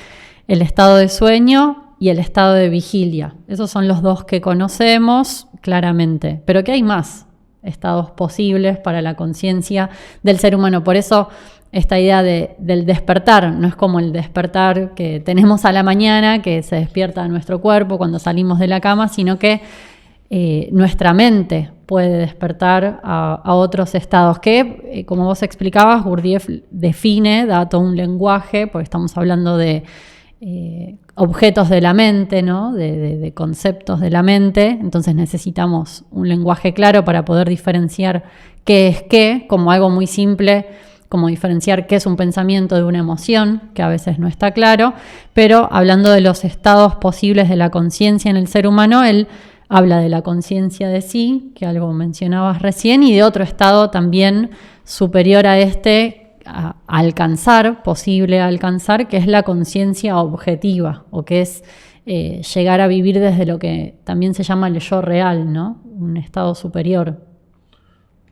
El estado de sueño y el estado de vigilia. Esos son los dos que conocemos claramente. Pero que hay más estados posibles para la conciencia del ser humano. Por eso esta idea del despertar no es como el despertar que tenemos a la mañana, que se despierta nuestro cuerpo cuando salimos de la cama, sino que nuestra mente puede despertar a otros estados que, como vos explicabas, Gurdjieff define, da todo un lenguaje, porque estamos hablando de objetos de la mente, ¿no? de conceptos de la mente. Entonces necesitamos un lenguaje claro para poder diferenciar qué es qué, como algo muy simple, como diferenciar qué es un pensamiento de una emoción, que a veces no está claro. Pero hablando de los estados posibles de la conciencia en el ser humano, él habla de la conciencia de sí, que algo mencionabas recién, y de otro estado también superior a este, a alcanzar, posible alcanzar, que es la conciencia objetiva, o que es llegar a vivir desde lo que también se llama el yo real, ¿no? Un estado superior.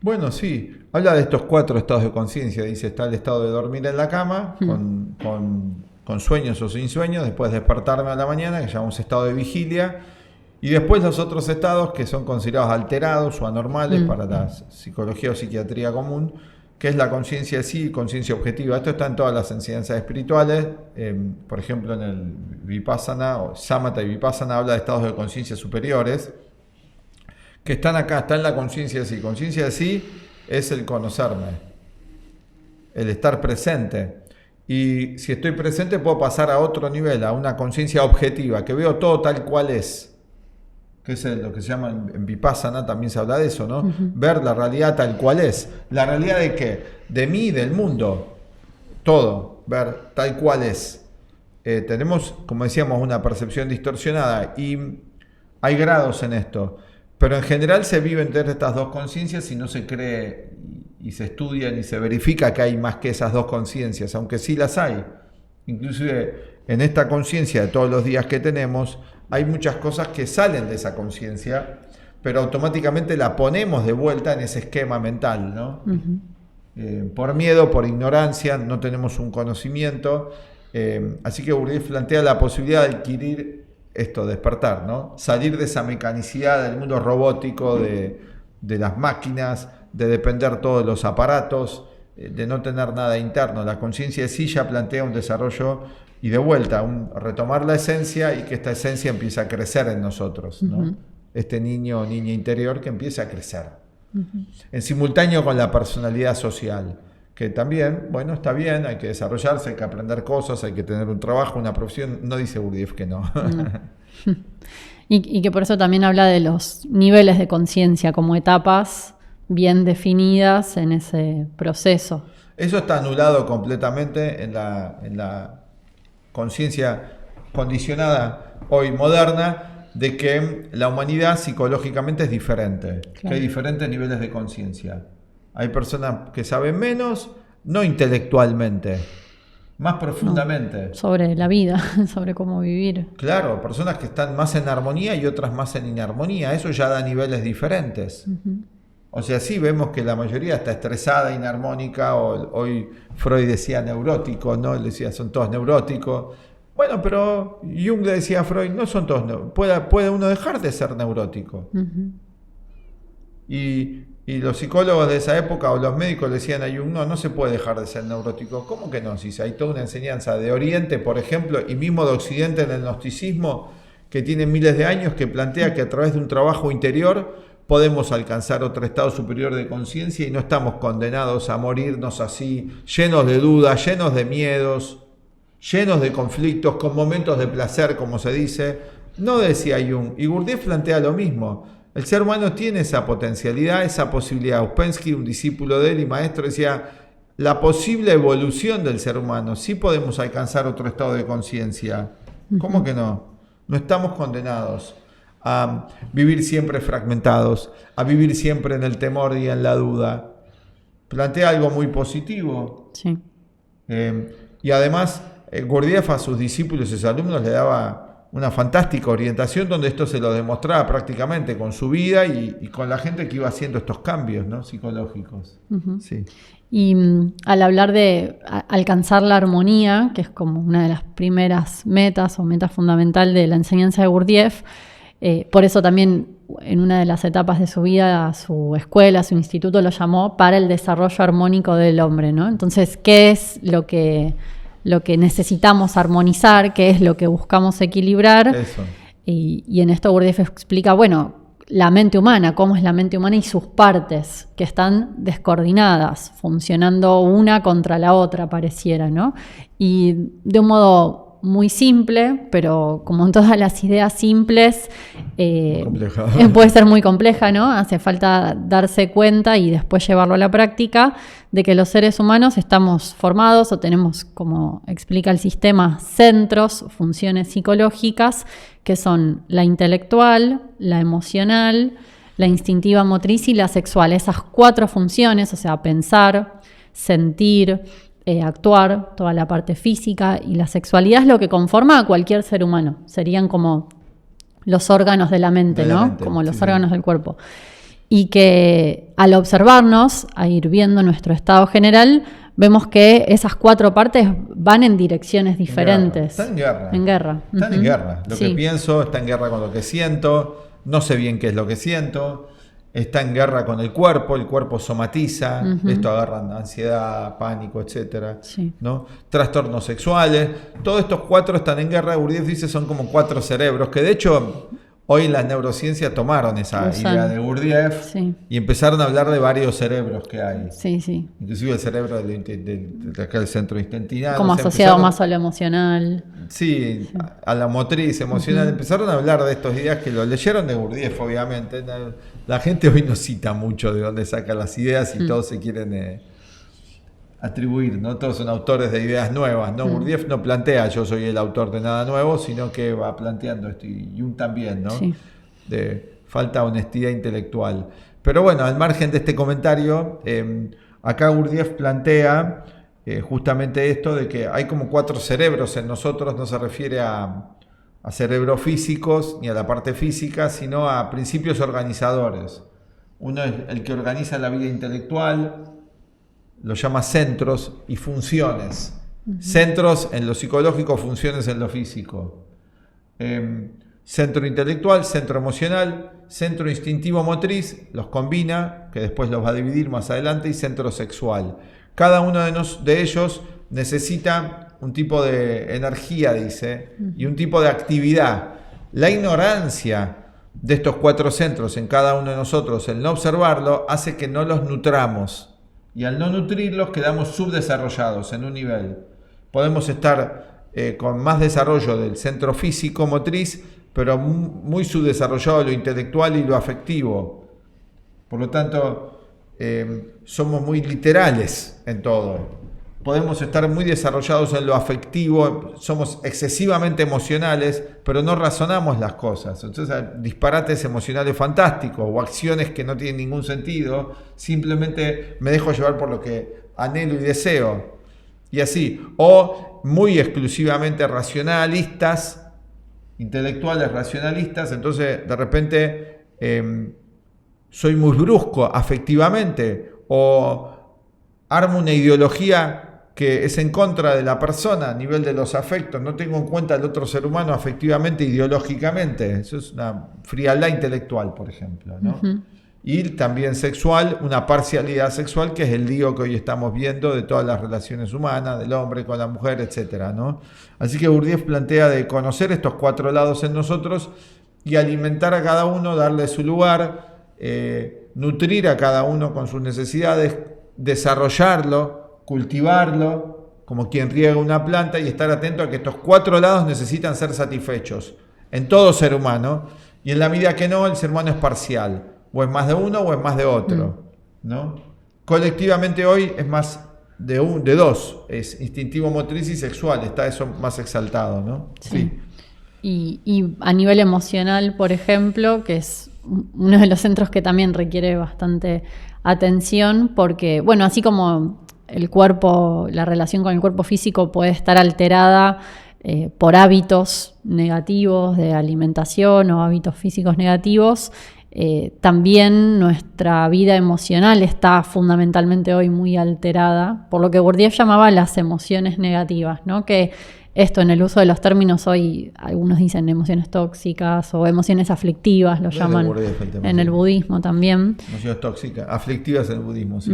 Bueno, sí, habla de estos 4 estados de conciencia. Dice, está el estado de dormir en la cama, con sueños o sin sueños, después despertarme a la mañana, que llamamos estado de vigilia, y después los otros estados que son considerados alterados o anormales para la psicología o psiquiatría común, que es la conciencia de sí y conciencia objetiva. Esto está en todas las enseñanzas espirituales. Por ejemplo, en el Vipassana, o Samatha y Vipassana, habla de estados de conciencia superiores, que están acá, está en la conciencia de sí. Conciencia de sí es el conocerme, el estar presente. Y si estoy presente puedo pasar a otro nivel, a una conciencia objetiva, que veo todo tal cual es. Que es lo que se llama en Vipassana, también se habla de eso, ¿no? Ver la realidad tal cual es. ¿La realidad de qué? De mí, del mundo. Todo, ver tal cual es. Tenemos, como decíamos, una percepción distorsionada y hay grados en esto. Pero en general se viven entre estas dos conciencias y no se cree y se estudia ni se verifica que hay más que esas dos conciencias, aunque sí las hay. Inclusive en esta conciencia de todos los días que tenemos, hay muchas cosas que salen de esa conciencia, pero automáticamente la ponemos de vuelta en ese esquema mental, ¿no? Por miedo, por ignorancia, no tenemos un conocimiento. Así que Gurdjieff plantea la posibilidad de adquirir esto, despertar, ¿no? Salir de esa mecanicidad del mundo robótico, de las máquinas, de depender todos los aparatos, de no tener nada interno. La conciencia de sí ya plantea un desarrollo y de vuelta, retomar la esencia y que esta esencia empiece a crecer en nosotros, ¿no? Este niño o niña interior que empiece a crecer. En simultáneo con la personalidad social, que también, bueno, está bien, hay que desarrollarse, hay que aprender cosas, hay que tener un trabajo, una profesión. No dice Gurdjieff que no. Y que por eso también habla de los niveles de conciencia como etapas bien definidas en ese proceso. Eso está anulado completamente en la conciencia condicionada hoy moderna, de que la humanidad psicológicamente es diferente, claro, que hay diferentes niveles de conciencia. Hay personas que saben menos, no intelectualmente, más profundamente. No, sobre la vida, sobre cómo vivir. Claro, personas que están más en armonía y otras más en inarmonía, eso ya da niveles diferentes. O sea, sí vemos que la mayoría está estresada, inarmónica, hoy Freud decía neurótico, ¿no? Él decía son todos neuróticos. Bueno, pero Jung le decía a Freud, no son todos neuróticos, puede uno dejar de ser neurótico. Y los psicólogos de esa época o los médicos le decían a Jung, no se puede dejar de ser neurótico. ¿Cómo que no? Si hay toda una enseñanza de Oriente, por ejemplo, y mismo de Occidente en el gnosticismo, que tiene miles de años, que plantea que a través de un trabajo interior podemos alcanzar otro estado superior de conciencia y no estamos condenados a morirnos así, llenos de dudas, llenos de miedos, llenos de conflictos, con momentos de placer, como se dice. No decía Jung, y Gurdjieff plantea lo mismo. El ser humano tiene esa potencialidad, esa posibilidad. Ouspensky, un discípulo de él y maestro, decía, la posible evolución del ser humano, sí podemos alcanzar otro estado de conciencia. ¿Cómo que no? No estamos condenados a vivir siempre fragmentados, a vivir siempre en el temor y en la duda. Plantea algo muy positivo. Sí. Y además, Gurdjieff a sus discípulos y sus alumnos le daba una fantástica orientación donde esto se lo demostraba prácticamente con su vida y con la gente que iba haciendo estos cambios, ¿no? Psicológicos. Sí. Y al hablar de alcanzar la armonía, que es como una de las primeras metas o meta fundamental de la enseñanza de Gurdjieff, por eso también en una de las etapas de su vida, su escuela, su instituto lo llamó para el desarrollo armónico del hombre, ¿no? Entonces, ¿qué es lo que necesitamos armonizar, qué es lo que buscamos equilibrar? Eso. Y en esto Gurdjieff explica, bueno, la mente humana, cómo es la mente humana y sus partes, que están descoordinadas, funcionando una contra la otra, pareciera, ¿no? Y de un modo muy simple, pero como en todas las ideas simples, puede ser muy compleja, ¿no? Hace falta darse cuenta y después llevarlo a la práctica de que los seres humanos estamos formados o tenemos, como explica el sistema, centros, funciones psicológicas, que son la intelectual, la emocional, la instintiva motriz y la sexual. Esas 4 funciones, o sea, pensar, sentir, actuar, toda la parte física y la sexualidad es lo que conforma a cualquier ser humano. Serían como los órganos de la mente, ¿no? Como los órganos del cuerpo. Y que al observarnos, a ir viendo nuestro estado general, vemos que esas 4 partes van en direcciones diferentes. Están en guerra. En guerra. Están en guerra. Lo que pienso está en guerra con lo que siento, no sé bien qué es lo que siento. Está en guerra con el cuerpo somatiza, esto agarra ansiedad, pánico, etcétera, ¿no? Trastornos sexuales, todos estos 4 están en guerra. Gurdjieff dice son como 4 cerebros, que de hecho hoy las neurociencias tomaron esa idea de Gurdjieff y empezaron a hablar de varios cerebros que hay. Sí. Inclusive el cerebro del centro intestinal. Como asociado más a lo emocional. Sí, a la motriz emocional. Empezaron a hablar de estas ideas que lo leyeron de Gurdjieff, obviamente. La gente hoy no cita mucho de dónde saca las ideas y todos se quieren atribuir, ¿no? Todos son autores de ideas nuevas, ¿no? Gurdjieff no plantea yo soy el autor de nada nuevo, sino que va planteando esto, y Jung también, ¿no? Sí. falta honestidad intelectual. Pero bueno, al margen de este comentario, acá Gurdjieff plantea justamente esto de que hay como 4 cerebros en nosotros. No se refiere a cerebros físicos ni a la parte física, sino a principios organizadores. Uno es el que organiza la vida intelectual, lo llama centros, y funciones. Centros en lo psicológico, funciones en lo físico. Centro intelectual, centro emocional, centro instintivo motriz, los combina, que después los va a dividir más adelante, y centro sexual. Cada uno de ellos necesita un tipo de energía, dice, y un tipo de actividad. La ignorancia de estos 4 centros en cada uno de nosotros, el no observarlo, hace que no los nutramos. Y al no nutrirlos quedamos subdesarrollados en un nivel. Podemos estar con más desarrollo del centro físico motriz, pero muy subdesarrollado lo intelectual y lo afectivo. Por lo tanto, somos muy literales en todo. Podemos estar muy desarrollados en lo afectivo, somos excesivamente emocionales, pero no razonamos las cosas. Entonces hay disparates emocionales fantásticos o acciones que no tienen ningún sentido. Simplemente me dejo llevar por lo que anhelo y deseo. Y así. O muy exclusivamente racionalistas, intelectuales racionalistas. Entonces de repente soy muy brusco afectivamente, o armo una ideología que es en contra de la persona a nivel de los afectos, no tengo en cuenta al otro ser humano afectivamente, ideológicamente. Eso es una frialdad intelectual, por ejemplo, ¿no? Y también sexual, una parcialidad sexual, que es el lío que hoy estamos viendo de todas las relaciones humanas, del hombre con la mujer, etcétera, ¿no? Así que Gurdjieff plantea de conocer estos 4 lados en nosotros y alimentar a cada uno, darle su lugar, nutrir a cada uno con sus necesidades, desarrollarlo, cultivarlo como quien riega una planta, y estar atento a que estos 4 lados necesitan ser satisfechos en todo ser humano, y en la medida que no, el ser humano es parcial, o es más de uno o es más de otro, ¿no? Colectivamente hoy es más de 2, es instintivo motriz y sexual, está eso más exaltado, ¿no? Sí. Y a nivel emocional, por ejemplo, que es uno de los centros que también requiere bastante atención, porque, bueno, así como el cuerpo, la relación con el cuerpo físico puede estar alterada por hábitos negativos de alimentación o hábitos físicos negativos, también nuestra vida emocional está fundamentalmente hoy muy alterada por lo que Gurdjieff llamaba las emociones negativas, ¿no? Que esto, en el uso de los términos hoy, algunos dicen emociones tóxicas o emociones aflictivas, lo llaman en el budismo también. Emociones tóxicas, aflictivas en el budismo, sí.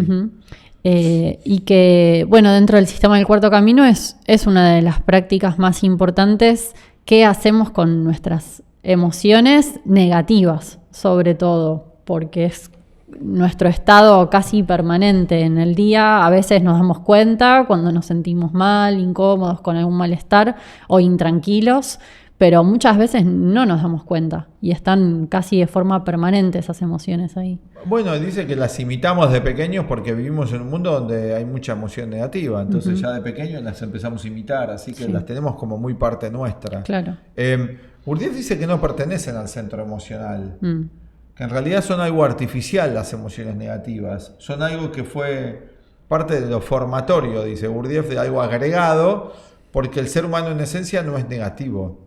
Y que, bueno, dentro del sistema del cuarto camino es una de las prácticas más importantes que hacemos con nuestras emociones negativas, sobre todo, porque es nuestro estado casi permanente en el día. A veces nos damos cuenta cuando nos sentimos mal, incómodos, con algún malestar o intranquilos, pero muchas veces no nos damos cuenta y están casi de forma permanente esas emociones ahí. Bueno, dice que las imitamos de pequeños porque vivimos en un mundo donde hay mucha emoción negativa, entonces ya de pequeños las empezamos a imitar, así que las tenemos como muy parte nuestra. Claro. Gurdjieff dice que no pertenecen al centro emocional, que en realidad son algo artificial las emociones negativas, son algo que fue parte de lo formatorio, dice Gurdjieff, de algo agregado, porque el ser humano en esencia no es negativo.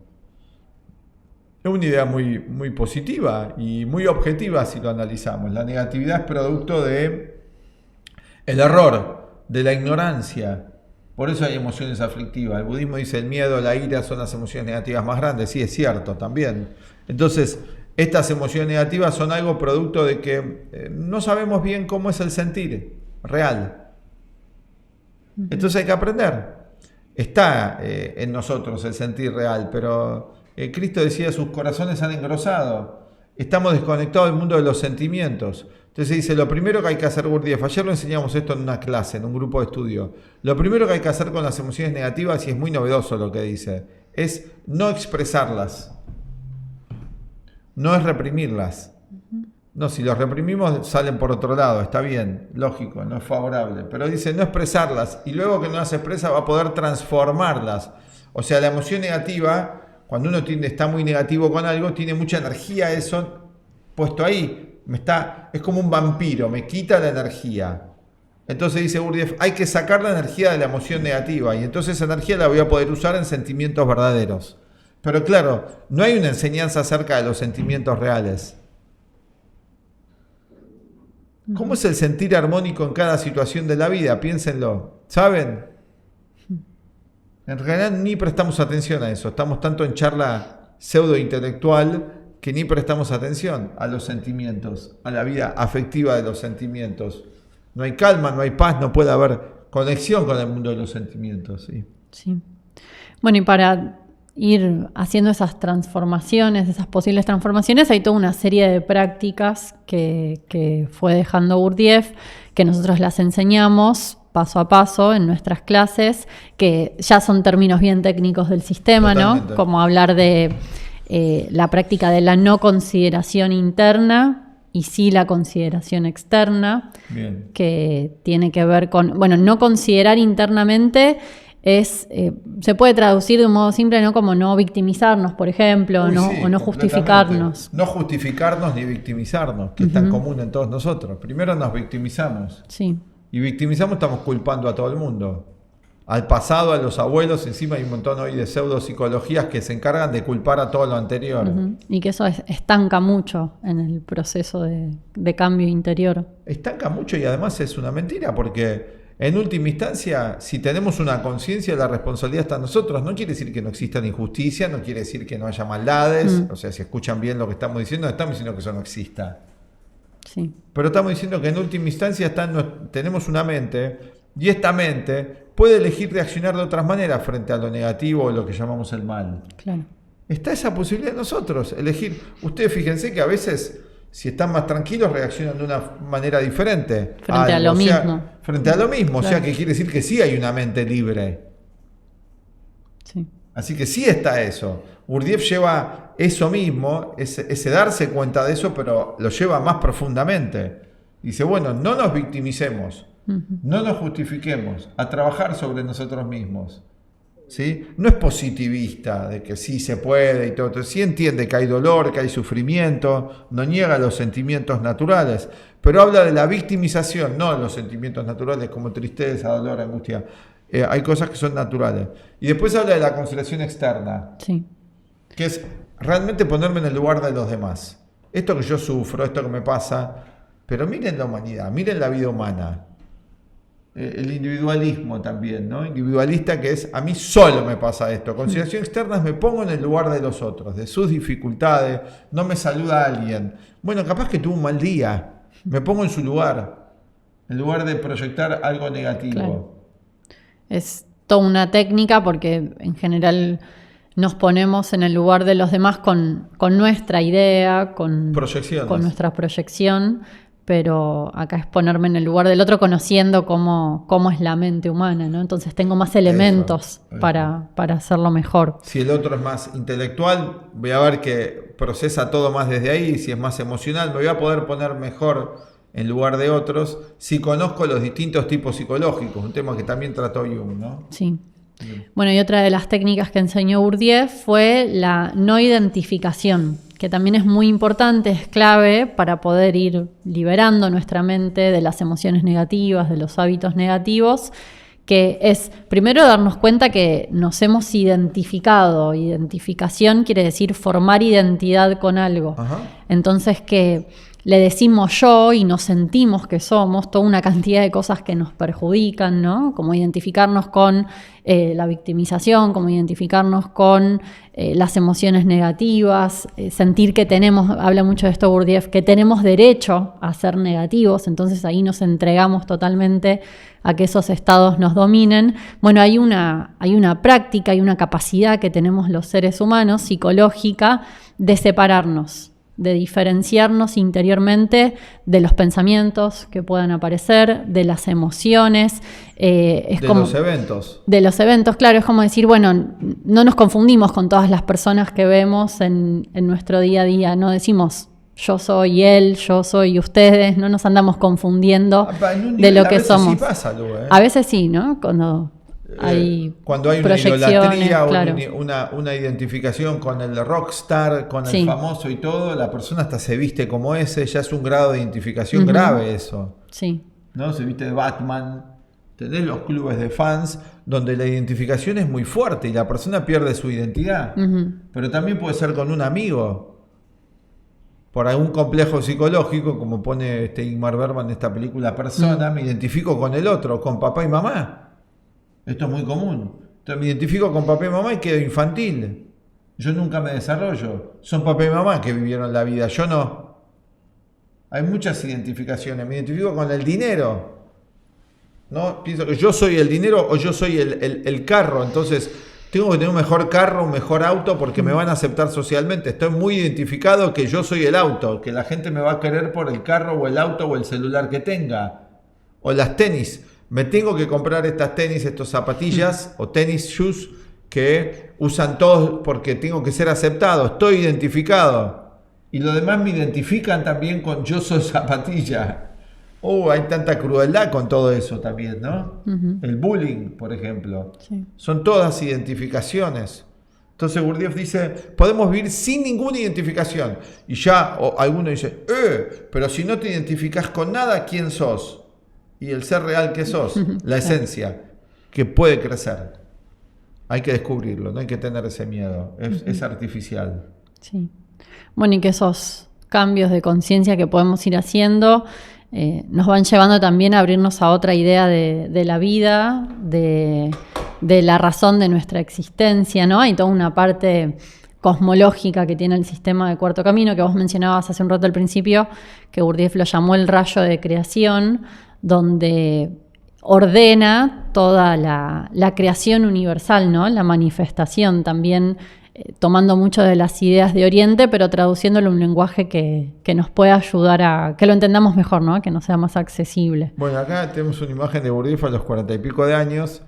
Es una idea muy, muy positiva y muy objetiva si lo analizamos. La negatividad es producto de el error, de la ignorancia. Por eso hay emociones aflictivas. El budismo dice el miedo, la ira son las emociones negativas más grandes. Sí, es cierto también. Entonces, estas emociones negativas son algo producto de que no sabemos bien cómo es el sentir real. Entonces hay que aprender. Está en nosotros el sentir real, pero Cristo decía, sus corazones han engrosado. Estamos desconectados del mundo de los sentimientos. Entonces dice, lo primero que hay que hacer, Gurdjieff, ayer lo enseñamos esto en una clase, en un grupo de estudio, lo primero que hay que hacer con las emociones negativas, y es muy novedoso lo que dice, es no expresarlas, no es reprimirlas. No, si los reprimimos salen por otro lado, está bien, lógico, no es favorable, pero dice no expresarlas, y luego que no las expresa va a poder transformarlas. O sea, la emoción negativa, cuando uno está muy negativo con algo, tiene mucha energía eso, puesto ahí, es como un vampiro, me quita la energía. Entonces dice Gurdjieff, hay que sacar la energía de la emoción negativa y entonces esa energía la voy a poder usar en sentimientos verdaderos. Pero claro, no hay una enseñanza acerca de los sentimientos reales. ¿Cómo es el sentir armónico en cada situación de la vida? Piénsenlo. ¿Saben? En realidad ni prestamos atención a eso. Estamos tanto en charla pseudo-intelectual que ni prestamos atención a los sentimientos, a la vida afectiva de los sentimientos. No hay calma, no hay paz, no puede haber conexión con el mundo de los sentimientos. Sí. Sí. Bueno, y para ir haciendo esas transformaciones, esas posibles transformaciones, hay toda una serie de prácticas que fue dejando Gurdjieff, que nosotros las enseñamos paso a paso en nuestras clases, que ya son términos bien técnicos del sistema, totalmente, ¿no? Como hablar de la práctica de la no consideración interna y sí la consideración externa, bien, que tiene que ver con, bueno, no considerar internamente se puede traducir de un modo simple, ¿no? Como no victimizarnos, por ejemplo, o no justificarnos. No justificarnos ni victimizarnos, que es tan común en todos nosotros. Primero nos victimizamos. Sí. Y victimizamos, estamos culpando a todo el mundo. Al pasado, a los abuelos, encima hay un montón hoy de pseudopsicologías que se encargan de culpar a todo lo anterior. Y que eso estanca mucho en el proceso de cambio interior. Estanca mucho y además es una mentira porque en última instancia, si tenemos una conciencia, la responsabilidad está en nosotros. No quiere decir que no existan injusticias, no quiere decir que no haya maldades. O sea, si escuchan bien lo que estamos diciendo, no estamos diciendo que eso no exista. Sí. Pero estamos diciendo que en última instancia tenemos una mente y esta mente puede elegir reaccionar de otras maneras frente a lo negativo o lo que llamamos el mal. Claro. Está esa posibilidad de nosotros, elegir. Ustedes fíjense que a veces, si están más tranquilos, reaccionan de una manera diferente. Frente a lo mismo. Frente a lo mismo, claro. O sea que quiere decir que sí hay una mente libre. Sí. Así que sí está eso. Gurdjieff lleva eso mismo, ese darse cuenta de eso, pero lo lleva más profundamente. Dice, bueno, no nos victimicemos, no nos justifiquemos, a trabajar sobre nosotros mismos. ¿Sí? No es positivista de que sí se puede y todo. Sí entiende que hay dolor, que hay sufrimiento, no niega los sentimientos naturales, pero habla de la victimización, no de los sentimientos naturales como tristeza, dolor, angustia. Hay cosas que son naturales. Y después habla de la consideración externa, sí, que es realmente ponerme en el lugar de los demás. Esto que yo sufro, esto que me pasa, pero miren la humanidad, miren la vida humana. El individualismo también, ¿no? Individualista, que es a mí solo me pasa esto. Consideración externa es me pongo en el lugar de los otros, de sus dificultades, no me saluda alguien. Bueno, capaz que tuvo un mal día, me pongo en su lugar, en lugar de proyectar algo negativo. Claro. Es toda una técnica porque en general nos ponemos en el lugar de los demás con nuestra idea, con nuestra proyección. Pero acá es ponerme en el lugar del otro conociendo cómo es la mente humana, ¿no? Entonces tengo más elementos eso. Para hacerlo mejor. Si el otro es más intelectual, voy a ver que procesa todo más desde ahí. Si es más emocional, me voy a poder poner mejor en lugar de otros si conozco los distintos tipos psicológicos, un tema que también trató Jung, ¿no? Sí. Bueno, y otra de las técnicas que enseñó Gurdjieff fue la no identificación, que también es muy importante, es clave para poder ir liberando nuestra mente de las emociones negativas, de los hábitos negativos, que es primero darnos cuenta que nos hemos identificado. Identificación quiere decir formar identidad con algo. Ajá. Entonces que le decimos yo y nos sentimos que somos toda una cantidad de cosas que nos perjudican, ¿no? Como identificarnos con la victimización, como identificarnos con las emociones negativas, sentir que habla mucho de esto Gurdjieff, que tenemos derecho a ser negativos, entonces ahí nos entregamos totalmente a que esos estados nos dominen. Bueno, hay una práctica, hay una capacidad que tenemos los seres humanos, psicológica, de separarnos, de diferenciarnos interiormente de los pensamientos que puedan aparecer, de las emociones. Los eventos. De los eventos, claro, es como decir, bueno, no nos confundimos con todas las personas que vemos en nuestro día a día, no decimos yo soy él, yo soy ustedes, no nos andamos confundiendo de lo que somos. Sí pasa, a veces sí, ¿no? Cuando hay cuando hay una proyecciones, idolatría, claro. una identificación con el rockstar, con el Sí. famoso y todo, la persona hasta se viste como ese, ya es un grado de identificación grave eso. Sí, ¿No? Se viste de Batman, tenés los clubes de fans donde la identificación es muy fuerte y la persona pierde su identidad. Pero también puede ser con un amigo, por algún complejo psicológico, como pone Ingmar Bergman en esta película Persona, me identifico con el otro, con papá y mamá. Esto es muy común. Entonces me identifico con papá y mamá y quedo infantil. Yo nunca me desarrollo. Son papá y mamá que vivieron la vida, yo no. Hay muchas identificaciones. Me identifico con el dinero. ¿No? Pienso que yo soy el dinero o yo soy el carro. Entonces tengo que tener un mejor carro, un mejor auto porque me van a aceptar socialmente. Estoy muy identificado que yo soy el auto, que la gente me va a querer por el carro o el auto o el celular que tenga. O las tenis. Me tengo que comprar estas tenis, estas zapatillas o tenis shoes que usan todos porque tengo que ser aceptado. Estoy identificado. Y los demás me identifican también con yo soy zapatilla. Hay tanta crueldad con todo eso también, ¿no? El bullying, por ejemplo. Sí. Son todas identificaciones. Entonces Gurdjieff dice, podemos vivir sin ninguna identificación. Y ya alguno dice, pero si no te identificas con nada, ¿quién sos? Y el ser real que sos, la esencia, que puede crecer. Hay que descubrirlo, no hay que tener ese miedo. Es artificial. Sí. Bueno, y que esos cambios de conciencia que podemos ir haciendo nos van llevando también a abrirnos a otra idea de la vida, de la razón de nuestra existencia, ¿no? Hay toda una parte cosmológica que tiene el sistema de Cuarto Camino, que vos mencionabas hace un rato al principio, que Gurdjieff lo llamó el rayo de creación, donde ordena toda la creación universal, ¿no? La manifestación también, tomando mucho de las ideas de Oriente, pero traduciéndolo a un lenguaje que nos pueda ayudar a que lo entendamos mejor, ¿no? Que nos sea más accesible. Bueno, acá tenemos una imagen de Gurdjieff a los 40 y pico de años,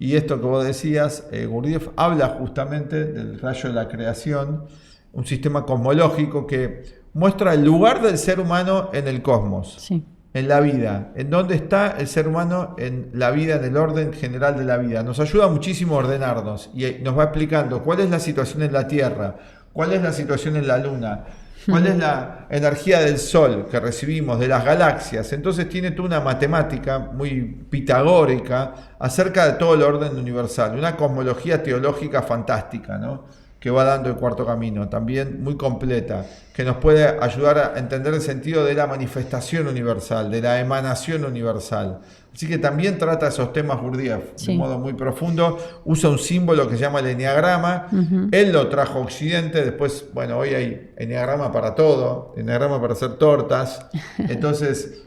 y esto que vos decías, Gurdjieff habla justamente del rayo de la creación, un sistema cosmológico que muestra el lugar del ser humano en el cosmos. Sí. En la vida, en dónde está el ser humano en la vida, en el orden general de la vida. Nos ayuda muchísimo a ordenarnos y nos va explicando cuál es la situación en la Tierra, cuál es la situación en la Luna, cuál es la energía del Sol que recibimos, de las galaxias. Entonces tiene toda una matemática muy pitagórica acerca de todo el orden universal, una cosmología teológica fantástica, ¿no? Que va dando el Cuarto Camino, también muy completa, que nos puede ayudar a entender el sentido de la manifestación universal, de la emanación universal. Así que también trata esos temas Gurdjieff de un modo muy profundo, usa un símbolo que se llama el eneagrama, él lo trajo a Occidente, después, bueno, hoy hay eneagrama para todo, eneagrama para hacer tortas, entonces...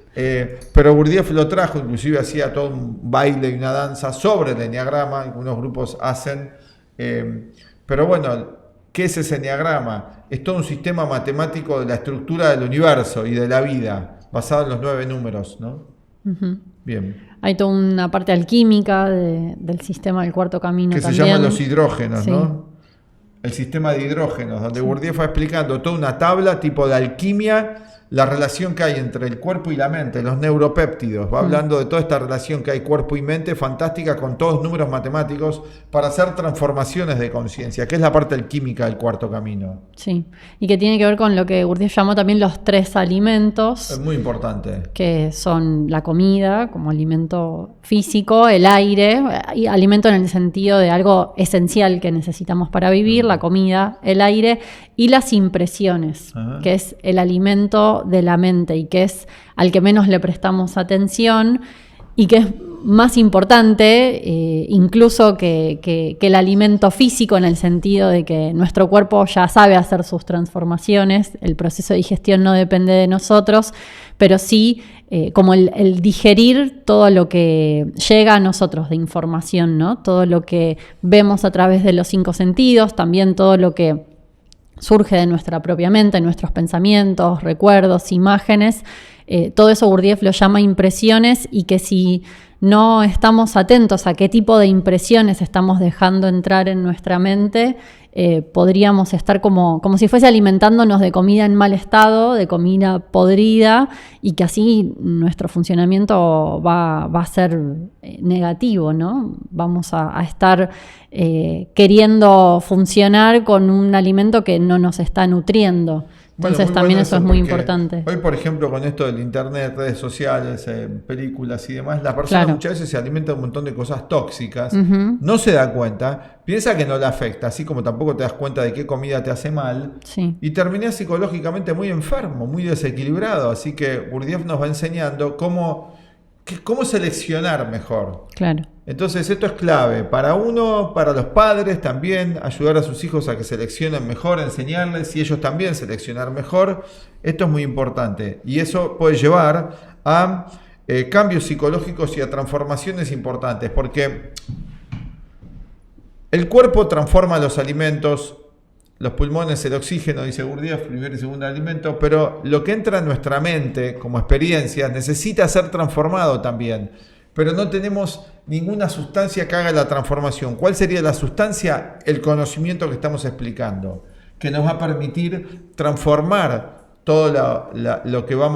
pero Gurdjieff lo trajo, inclusive hacía todo un baile y una danza sobre el eneagrama, algunos grupos hacen... Pero bueno, ¿qué es ese eneagrama? Es todo un sistema matemático de la estructura del universo y de la vida, basado en los 9 números, ¿no? Bien. Hay toda una parte alquímica del sistema del Cuarto Camino que también. Se llaman los hidrógenos, sí. ¿no? El sistema de hidrógenos, donde Gurdjieff va explicando toda una tabla tipo de alquimia, la relación que hay entre el cuerpo y la mente, los neuropéptidos. Va hablando de toda esta relación que hay cuerpo y mente, fantástica, con todos números matemáticos, para hacer transformaciones de conciencia, que es la parte alquímica del Cuarto Camino. Sí, y que tiene que ver con lo que Gurdjieff llamó también los 3 alimentos. Es muy importante. Que son la comida, como alimento físico, el aire, y alimento en el sentido de algo esencial que necesitamos para vivir, la comida, el aire, y las impresiones, que es el alimento de la mente y que es al que menos le prestamos atención y que es más importante incluso que el alimento físico, en el sentido de que nuestro cuerpo ya sabe hacer sus transformaciones, el proceso de digestión no depende de nosotros, pero sí como el digerir todo lo que llega a nosotros de información, ¿no? Todo lo que vemos a través de los 5 sentidos, también todo lo que surge de nuestra propia mente, nuestros pensamientos, recuerdos, imágenes. Todo eso Gurdjieff lo llama impresiones, y que si no estamos atentos a qué tipo de impresiones estamos dejando entrar en nuestra mente, podríamos estar como si fuese alimentándonos de comida en mal estado, de comida podrida, y que así nuestro funcionamiento va a ser negativo, ¿no? Vamos a estar queriendo funcionar con un alimento que no nos está nutriendo. Entonces Bueno, también bueno eso es muy porque importante. Hoy, por ejemplo, con esto del internet, redes sociales, películas y demás, la persona Claro. muchas veces se alimenta de un montón de cosas tóxicas, Ujú. no se da cuenta, piensa que no le afecta, así como tampoco te das cuenta de qué comida te hace mal, Sí, y terminás psicológicamente muy enfermo, muy desequilibrado. Así que Gurdjieff nos va enseñando cómo seleccionar mejor. claro. Entonces esto es clave para uno, para los padres también, ayudar a sus hijos a que seleccionen mejor, enseñarles y ellos también seleccionar mejor. Esto es muy importante y eso puede llevar a cambios psicológicos y a transformaciones importantes, porque el cuerpo transforma los alimentos, los pulmones, el oxígeno, dice Gurdjieff, primer y segundo alimento, pero lo que entra en nuestra mente como experiencia necesita ser transformado también. Pero no tenemos ninguna sustancia que haga la transformación. ¿Cuál sería la sustancia? El conocimiento que estamos explicando, que nos va a permitir transformar todo lo que va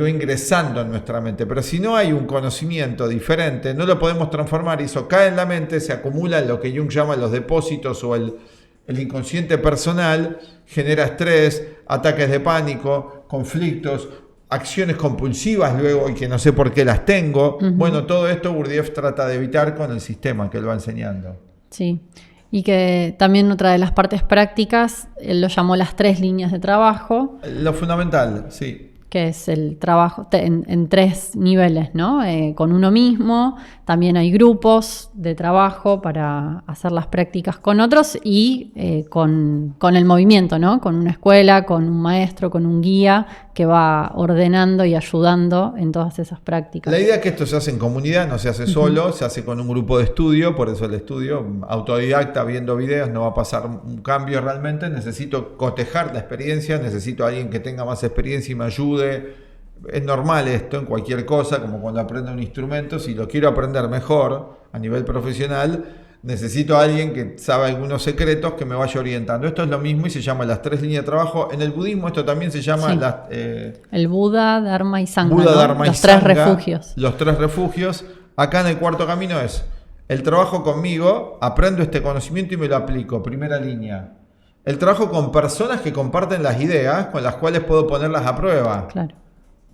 ingresando en nuestra mente. Pero si no hay un conocimiento diferente, no lo podemos transformar y eso cae en la mente, se acumula en lo que Jung llama los depósitos o el inconsciente personal, genera estrés, ataques de pánico, conflictos, acciones compulsivas luego y que no sé por qué las tengo. Uh-huh. Bueno, todo esto Gurdjieff trata de evitar con el sistema que él va enseñando. Sí, y que también otra de las partes prácticas, él lo llamó las 3 líneas de trabajo. Lo fundamental, sí. Que es el trabajo en 3 niveles, ¿no? Con uno mismo, también hay grupos de trabajo para hacer las prácticas con otros y con el movimiento, ¿no? Con una escuela, con un maestro, con un guía que va ordenando y ayudando en todas esas prácticas. La idea es que esto se hace en comunidad, no se hace solo, se hace con un grupo de estudio, por eso el estudio, autodidacta, viendo videos, no va a pasar un cambio realmente, necesito cotejar la experiencia, necesito a alguien que tenga más experiencia y me ayude. Es normal esto en cualquier cosa, como cuando aprendo un instrumento, si lo quiero aprender mejor a nivel profesional, necesito a alguien que sabe algunos secretos que me vaya orientando. Esto es lo mismo y se llama las 3 líneas de trabajo. En el budismo esto también se llama el Buda, Dharma y Sangha, Buda, ¿no? Dharma y los 3 Sangha, refugios. Los 3 refugios. Acá en el cuarto camino es el trabajo conmigo, aprendo este conocimiento y me lo aplico, primera línea. El trabajo con personas que comparten las ideas con las cuales puedo ponerlas a prueba. Claro.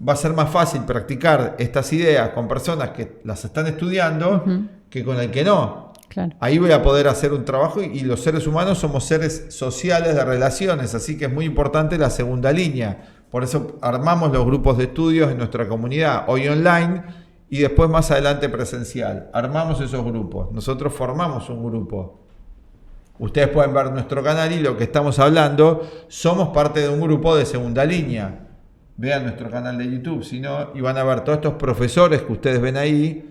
Va a ser más fácil practicar estas ideas con personas que las están estudiando que con el que no. Claro. Ahí voy a poder hacer un trabajo y los seres humanos somos seres sociales de relaciones, así que es muy importante la segunda línea. Por eso armamos los grupos de estudios en nuestra comunidad, hoy online y después más adelante presencial. Armamos esos grupos, nosotros formamos un grupo. Ustedes pueden ver nuestro canal y lo que estamos hablando, somos parte de un grupo de segunda línea. Vean nuestro canal de YouTube, si no, y van a ver todos estos profesores que ustedes ven ahí,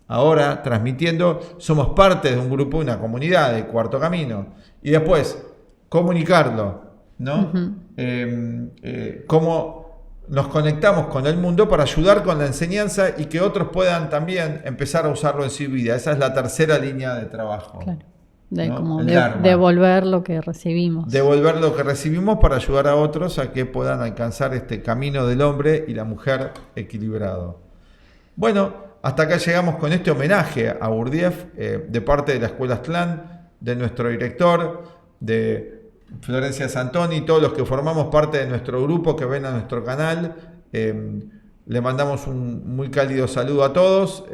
ahora transmitiendo, somos parte de un grupo, una comunidad de Cuarto Camino. Y después, comunicarlo, ¿no? Cómo nos conectamos con el mundo para ayudar con la enseñanza y que otros puedan también empezar a usarlo en su vida. Esa es la tercera línea de trabajo. Claro. ¿No? Devolver lo que recibimos. Devolver lo que recibimos para ayudar a otros a que puedan alcanzar este camino del hombre y la mujer equilibrado. Bueno, hasta acá llegamos con este homenaje a Gurdjieff de parte de la Escuela Aztlán, de nuestro director, de Florencia Santoni, todos los que formamos parte de nuestro grupo que ven a nuestro canal. Le mandamos un muy cálido saludo a todos.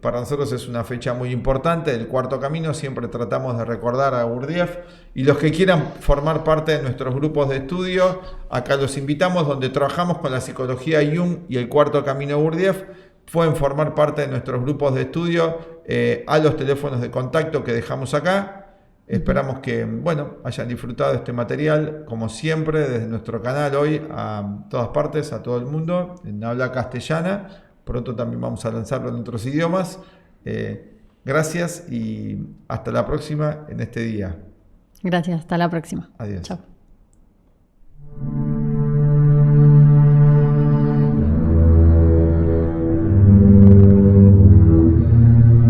Para nosotros es una fecha muy importante del Cuarto Camino. Siempre tratamos de recordar a Gurdjieff. Y los que quieran formar parte de nuestros grupos de estudio, acá los invitamos, donde trabajamos con la psicología Jung y el Cuarto Camino Gurdjieff. Pueden formar parte de nuestros grupos de estudio a los teléfonos de contacto que dejamos acá. Esperamos que hayan disfrutado de este material, como siempre, desde nuestro canal hoy a todas partes, a todo el mundo, en habla castellana. Pronto también vamos a lanzarlo en otros idiomas. Gracias y hasta la próxima en este día. Gracias, hasta la próxima. Adiós. Chao.